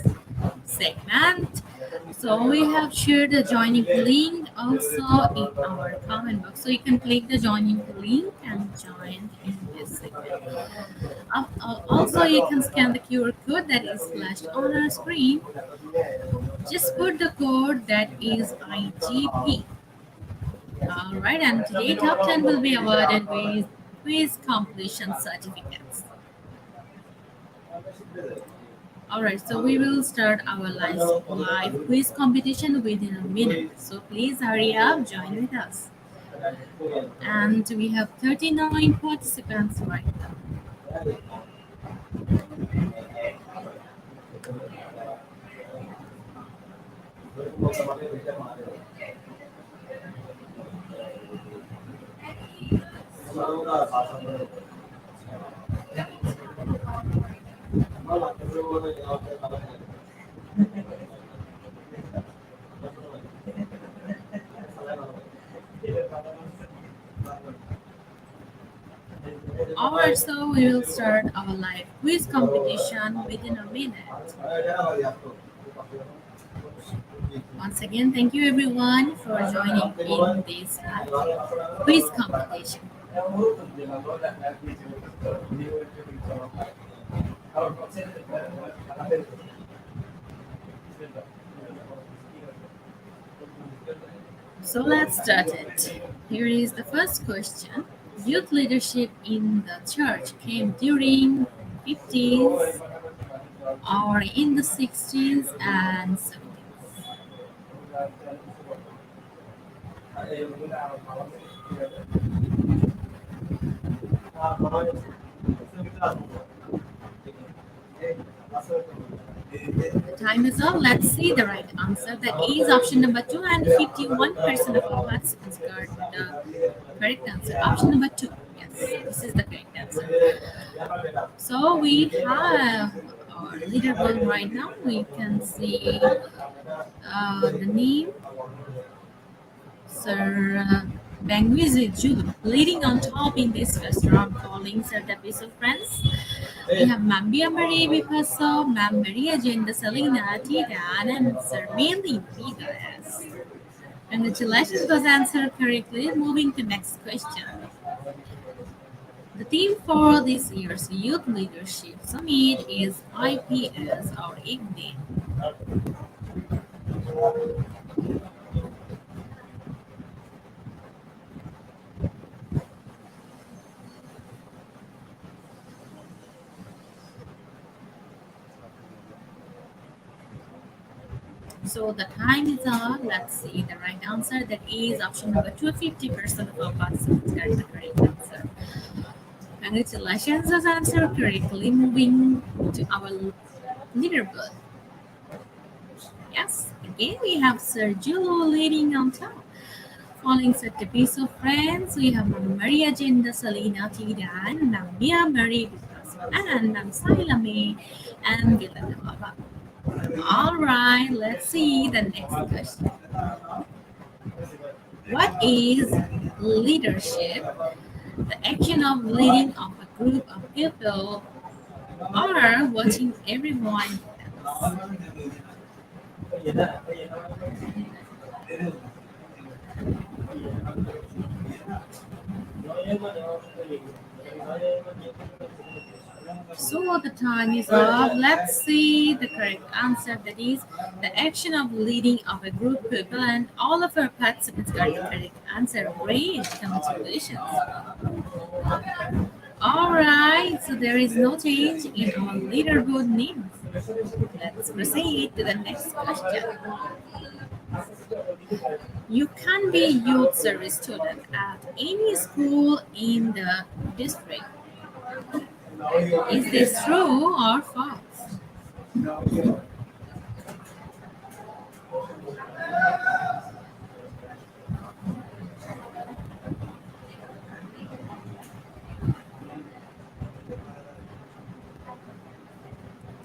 segment. So we have shared the joining link also in our comment box. So you can click the joining link and join in this segment. Also, you can scan the QR code that is flashed on our screen. Just put the code that is IGP. Alright, and today top 10 will be awarded with quiz completion certificates. Alright, so we will start our live quiz competition within a minute. So please hurry up, join with us. And we have 39 participants right now. Alright, so we will start our live quiz competition within a minute. Once again, thank you everyone for joining in this live quiz competition. So let's start it. Here is the first question. Youth leadership in the church came during 50s or in the 60s and 70s. The time is up. Let's see the right answer. That is option number 2, and 51% of our participants got the correct answer. Option number 2. Yes, this is the correct answer. So we have our leaderboard right now. We can see the name, Sir Bangwizi Julu, leading on top in this first round, calling Sir Dapiso friends. We have Mambia Marie Bipaso, Mam Maria Jane Salina Tidan, and Sir Mainly Vigas. Congratulations was answered correctly. Moving to next question. The theme for this year's Youth Leadership Summit is IPS or IGNITE. So the time is up. Let's see the right answer. That is option number two. 50% of our participants got the correct answer. Congratulations, as answered correctly. Moving to our leaderboard. Yes, again we have Sir Julo leading on top. Following such a piece of friends, we have Maria Jenda Salina Tidan, Namia Marie Picasso, and Namsaila May and Villanova. All right, let's see the next question. What is leadership? The action of leading of a group of people or watching everyone else. So the time is up. Let's see the correct answer. That is the action of leading of a group of people, and all of our participants got the correct answer. Great, congratulations. All right, so there is no change in our leaderboard names. Let's proceed to the next question. You can be youth service student at any school in the district. Is this true or false?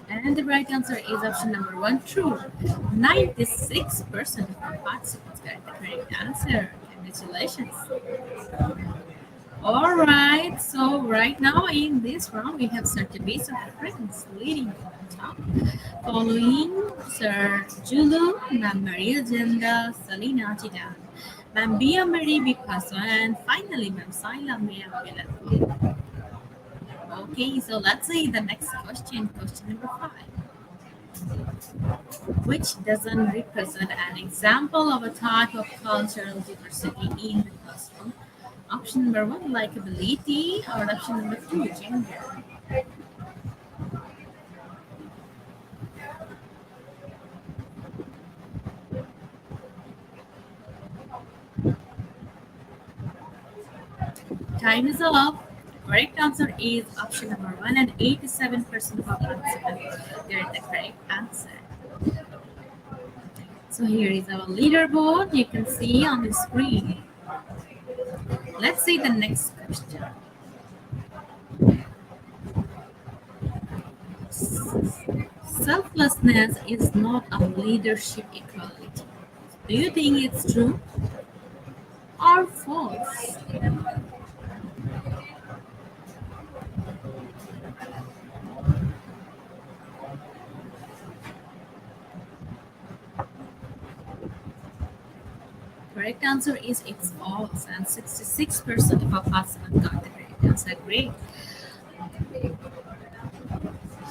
And the right answer is option number one, true. 96% of our participants got the correct answer. Congratulations. All right, so right now in this round, we have Sir Base of Friends leading on top, following Sir Julu, Ma'am Maria Jenda, Salina Tidan, Ma'am Bia Marie Picasso, and finally Ma'am Saila Mia Villanova. Okay, so let's see the next question, question number five. Which doesn't represent an example of a type of cultural diversity in the classroom? Option number one, likability, or option number two, gender. Time is up. Correct answer is option number one, and 87% of our participants get the correct answer. So here is our leaderboard. You can see on the screen. Let's see the next question. Selflessness is not a leadership equality. Do you think it's true or false? Correct answer is it's false, and 66% of our participants got the correct answer. Great.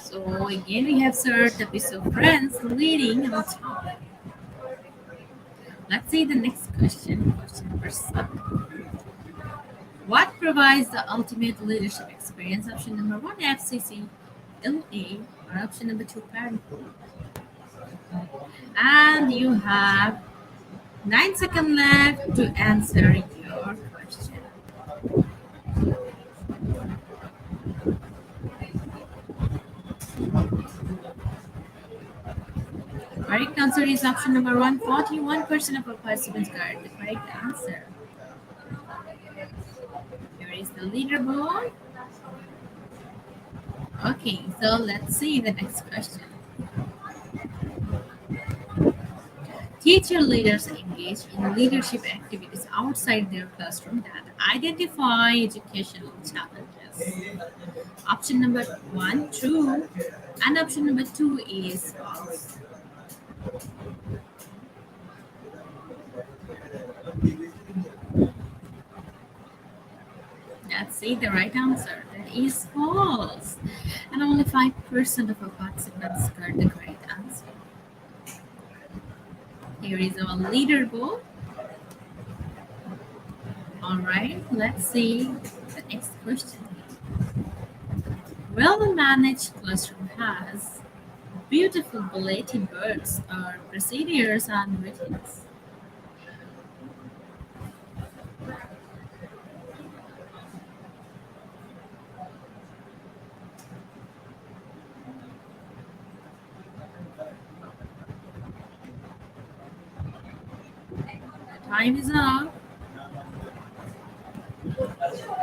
So again, we have Sir Tapiso Friends leading on top. Let's see the next question. Question number seven. What provides the ultimate leadership experience? Option number one, FCC, LA, or option number two, parenthood. And you have 9 seconds left to answer your question. Correct answer is option number one. 41% of our participants got the correct answer. Here is the leaderboard. Okay, so let's see the next question. Teacher leaders engage in leadership activities outside their classroom that identify educational challenges. Option number one, true, and option number two is false. Let's say the right answer. That is false. And only 5% of our participants got the correct answer. Here is our leaderboard. All right, let's see the next question. Well-managed classroom has beautiful bulletin boards or procedures and routines. The time is up.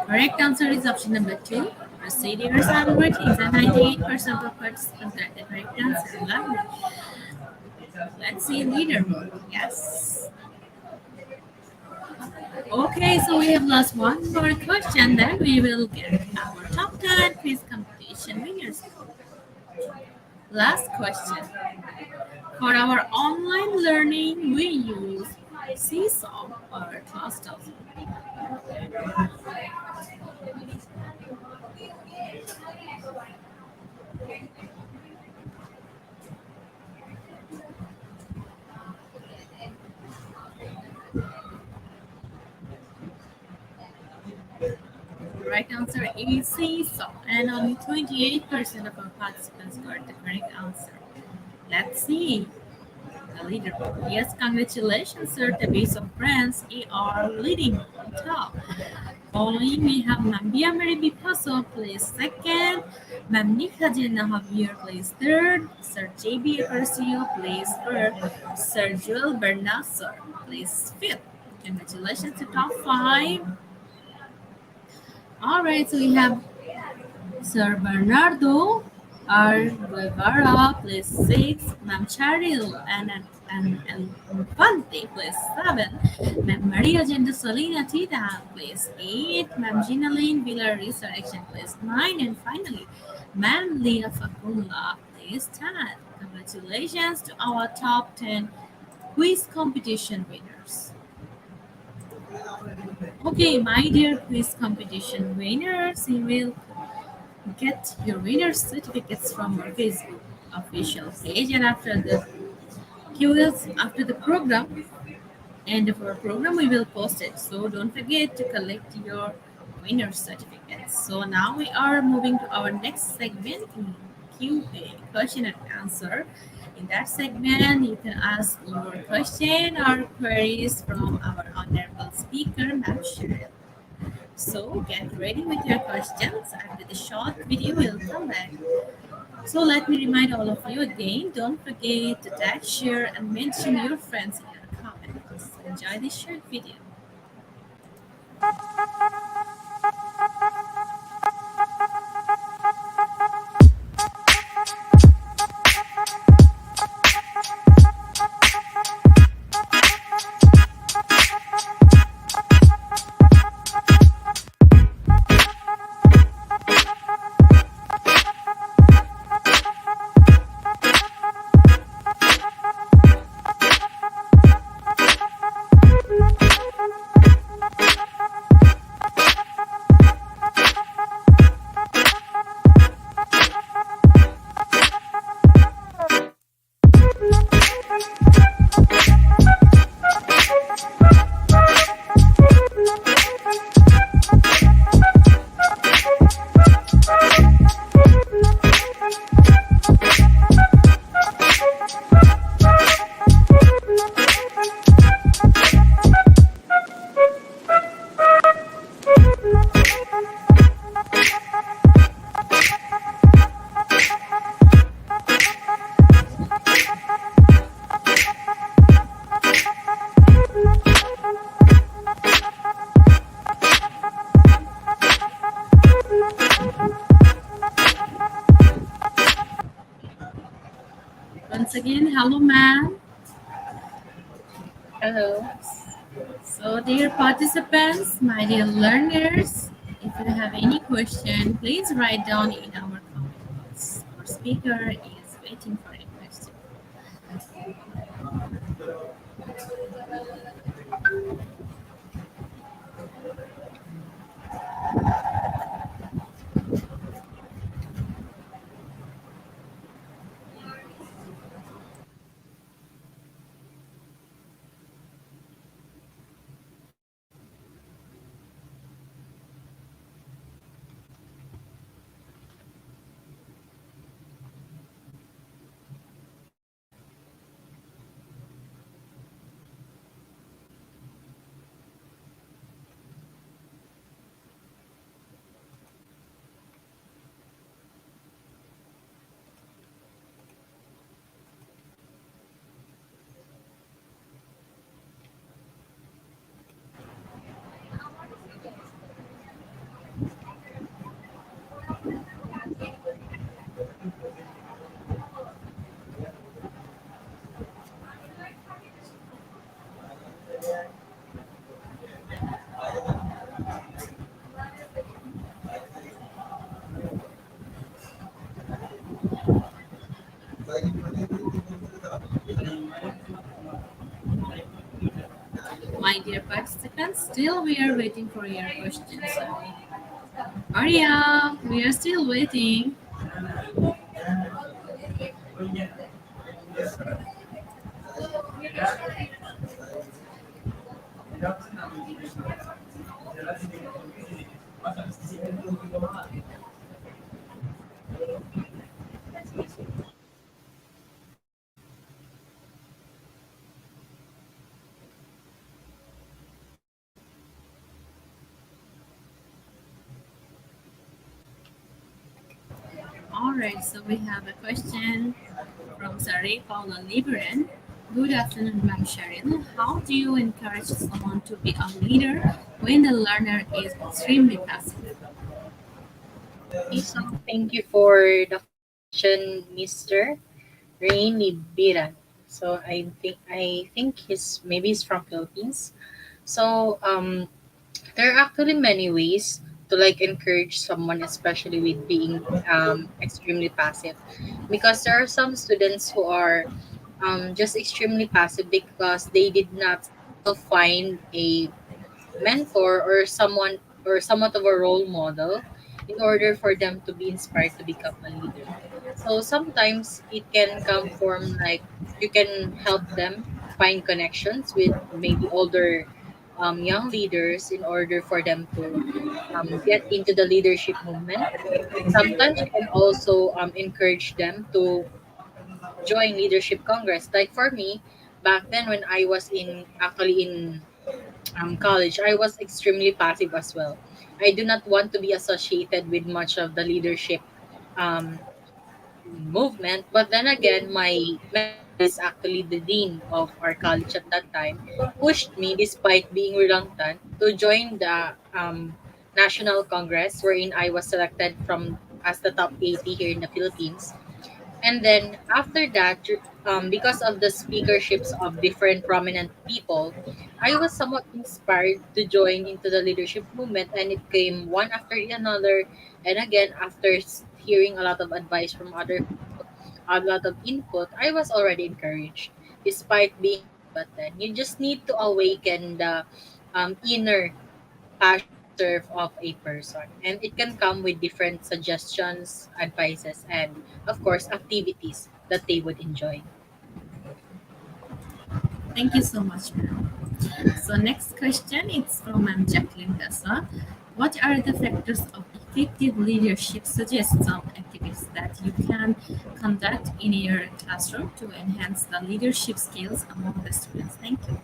Correct answer is option number 2. Procedures and routines, and 98% of participants got the correct answer. Lovely. Let's see leaderboard. Yes. Okay, so we have lost one more question, then we will get our top 10 quiz competition winners. Last question. For our online learning, we use Seesaw or Clusters. Right answer is Seesaw, and only 28% of our participants got the correct answer. Let's see the leaderboard. Yes, congratulations, sir. The base of friends are leading on top. Following, we have Mambia Mary Picasso placed second, Mam Nika Jenna Javier placed third, Sir JB Garcia placed fourth, Sir Joel Bernasser placed fifth. Congratulations to top five. All right, so we have Sir Bernardo R. Guevara place 6, Ma'am Charil and Infante place 7, Ma'am Maria Genda Solina Tita place 8, Ma'am Gina Lane Villar Resurrection place 9, and finally, Ma'am Leah Fakunla place 10. Congratulations to our top 10 quiz competition winners. Okay, my dear quiz competition winners, you will get your winner certificates from our Facebook official page, and after the quiz, after the program, end of our program, we will post it. So don't forget to collect your winner certificates. So now we are moving to our next segment, Q&A, question and answer. In that segment, you can ask your question or queries from our honorable speaker, Ma'am Cheryl. So get ready with your questions. After the short video, we'll come back. So let me remind all of you again, don't forget to tag, share, and mention your friends in your comments. Enjoy this short video. Once again, hello, ma'am. Hello. So, dear participants, my dear learners, if you have any question, please write down in our comments. Our speaker is waiting for a question. my dear participants, still we are waiting for your questions. So hurry up, we are still waiting. All right, so we have a question from Sari Paula Liberan. Good afternoon, Ma'am Sheryl. How do you encourage someone to be a leader when the learner is extremely passive? Okay, so thank you for the question, Mr. Rainy Biran. So I think he's from Philippines. So there are actually many ways to like encourage someone, especially with being extremely passive, because there are some students who are just extremely passive because they did not still find a mentor or someone or somewhat of a role model in order for them to be inspired to become a leader. So sometimes it can come from like you can help them find connections with maybe older young leaders in order for them to get into the leadership movement. Sometimes you can also encourage them to join leadership congress. Like for me, back then when I was in college, I was extremely passive as well. I do not want to be associated with much of the leadership um, movement. But then again, my mentor, who is actually the dean of our college at that time, pushed me, despite being reluctant, to join the National Congress, wherein I was selected from as the top 80 here in the Philippines. And then after that, because of the speakerships of different prominent people, I was somewhat inspired to join into the leadership movement, and it came one after another. And again, after hearing a lot of advice from other people, a lot of input, I was already encouraged, despite being passive at then. You just need to awaken the inner passion to serve of a person. And it can come with different suggestions, advices, and of course, activities that they would enjoy. Thank you so much, ma'am. So next question is from Ma'am Jacqueline Dasa. What are the factors of effective leadership? Suggest some activities that you can conduct in your classroom to enhance the leadership skills among the students. Thank you.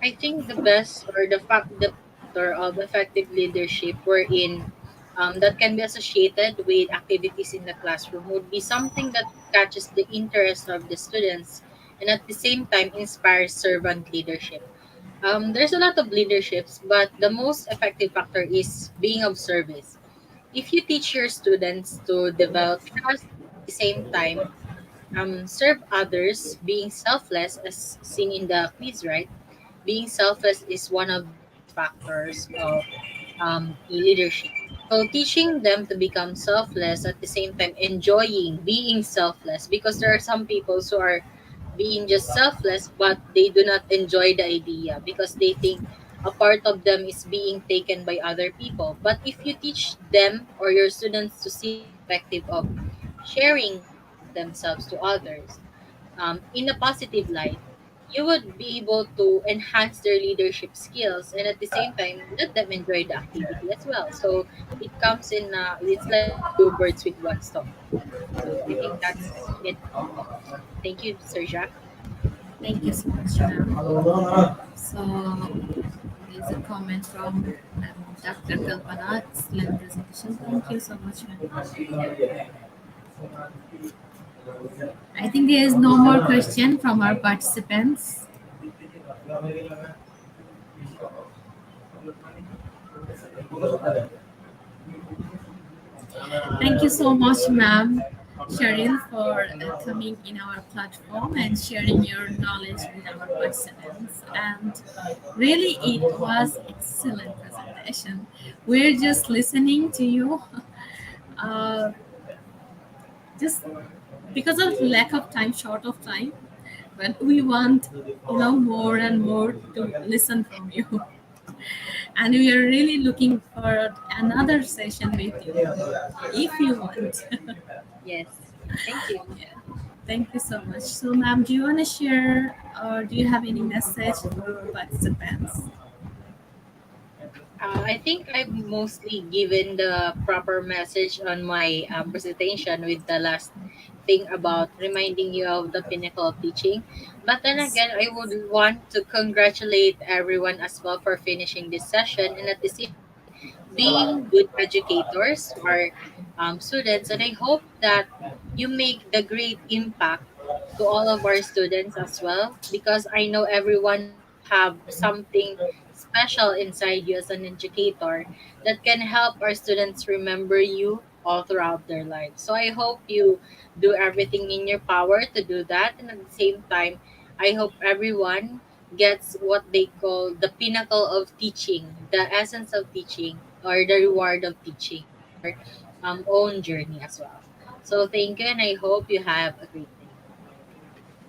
I think the best or the factor of effective leadership wherein that can be associated with activities in the classroom would be something that catches the interest of the students and at the same time inspires servant leadership. There's a lot of leaderships, but the most effective factor is being of service. If you teach your students to develop trust, at the same time, serve others, being selfless, as seen in the quiz, right? Being selfless is one of the best factors of leadership. So teaching them to become selfless at the same time enjoying being selfless, because there are some people who are being just selfless but they do not enjoy the idea because they think a part of them is being taken by other people. But if you teach them or your students to see the perspective of sharing themselves to others in a positive light, you would be able to enhance their leadership skills and at the same time let them enjoy the activity as well. So it comes in, it's like two birds with one stone. So I think that's it. Thank you, Sir Jack. Thank you so much, ma'am. So there's a comment from Dr. Kalpana. Excellent presentation. Thank you so much, ma'am. I think there is no more question from our participants. Thank you so much, ma'am, Cheryl, for coming in our platform and sharing your knowledge with our participants. And really, it was excellent presentation. We're just listening to you. Uh, just because of lack of time, short of time, but we want, more and more to listen from you. And we are really looking for another session with you if you want. Yes. Thank you. Yeah. Thank you so much. So, ma'am, do you want to share or do you have any message for participants? I think I've mostly given the proper message on my presentation with the last thing about reminding you of the pinnacle of teaching. But then again, I would want to congratulate everyone as well for finishing this session and at the same time being good educators to our students. And I hope that you make the great impact to all of our students as well because I know everyone have something special inside you as an educator that can help our students remember you all throughout their lives. So I hope you do everything in your power to do that. And at the same time, I hope everyone gets what they call the pinnacle of teaching, the essence of teaching, or the reward of teaching in your own journey as well. So thank you, and I hope you have a great day.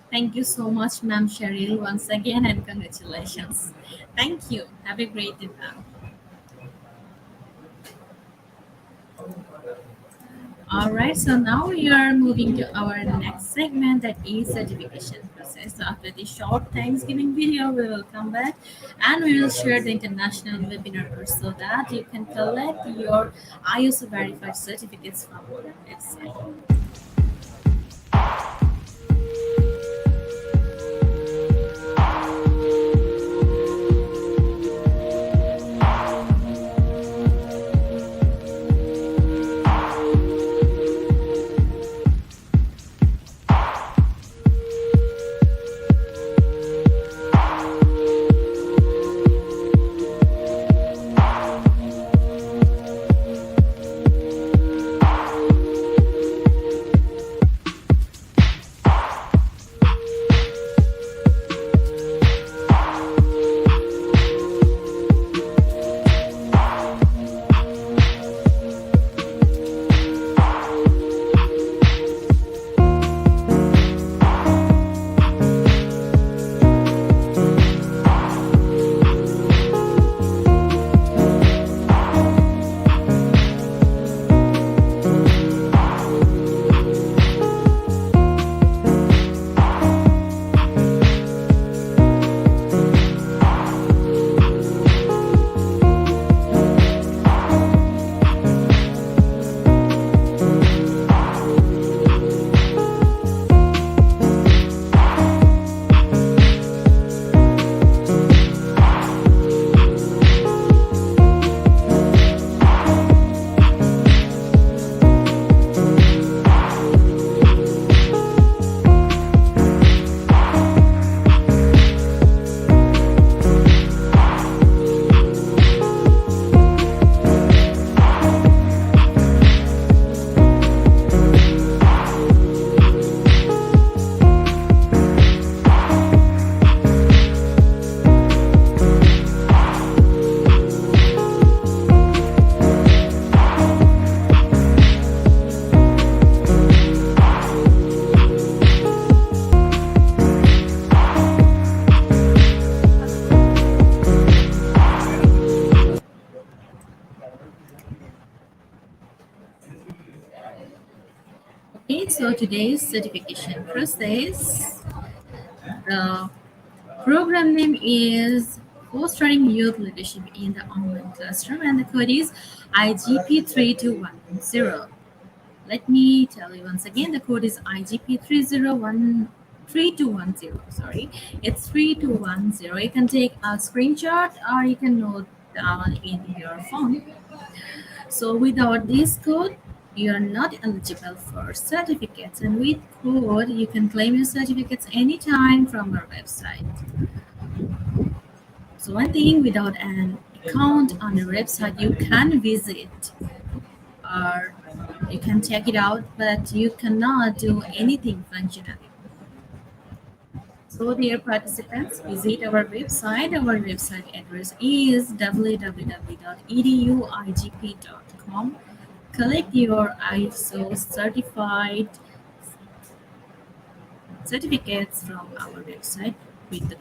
Thank you so much, ma'am Cheryl, once again, and congratulations. Thank you. Have a great day, ma'am. All right, so now we are moving to our next segment that is certification process. So after this short Thanksgiving video, we will come back and we will share the international webinar course so that you can collect your ISO verified certificates from our website. Okay, so today's certification process. The program name is Fostering Youth Leadership in the Online Classroom, and the code is IGP3210. Let me tell you once again, the code is IGP3210. Sorry, it's 3210. You can take a screenshot or you can note down in your phone. So without this code, you are not eligible for certificates, and with code, you can claim your certificates anytime from our website. So one thing, without an account on the website, you can visit or you can check it out, but you cannot do anything functionally. So dear participants, visit our website. Our website address is www.eduigp.com. Collect your ISO certified certificates from our website with the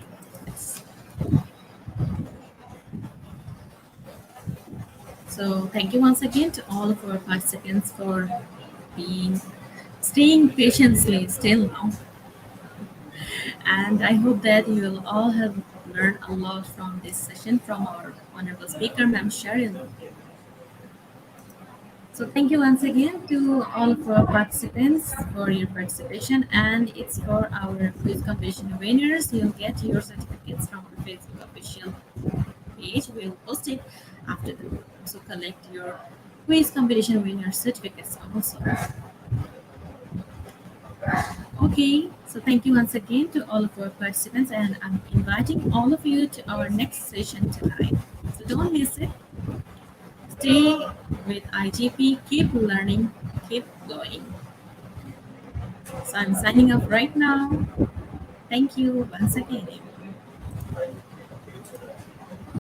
this. So thank you once again to all of our participants for being staying patiently still now. And I hope that you will all have learned a lot from this session from our wonderful speaker, Ma'am Cheryl. So thank you once again to all of our participants for your participation, and it's for our quiz competition winners. You'll get your certificates from our Facebook official page. We'll post it after the group. So collect your quiz competition winner certificates also. Okay, so thank you once again to all of our participants, and I'm inviting all of you to our next session tonight. So don't miss it. Stay with IGP, keep learning, keep going. So I'm signing off right now. Thank you once again.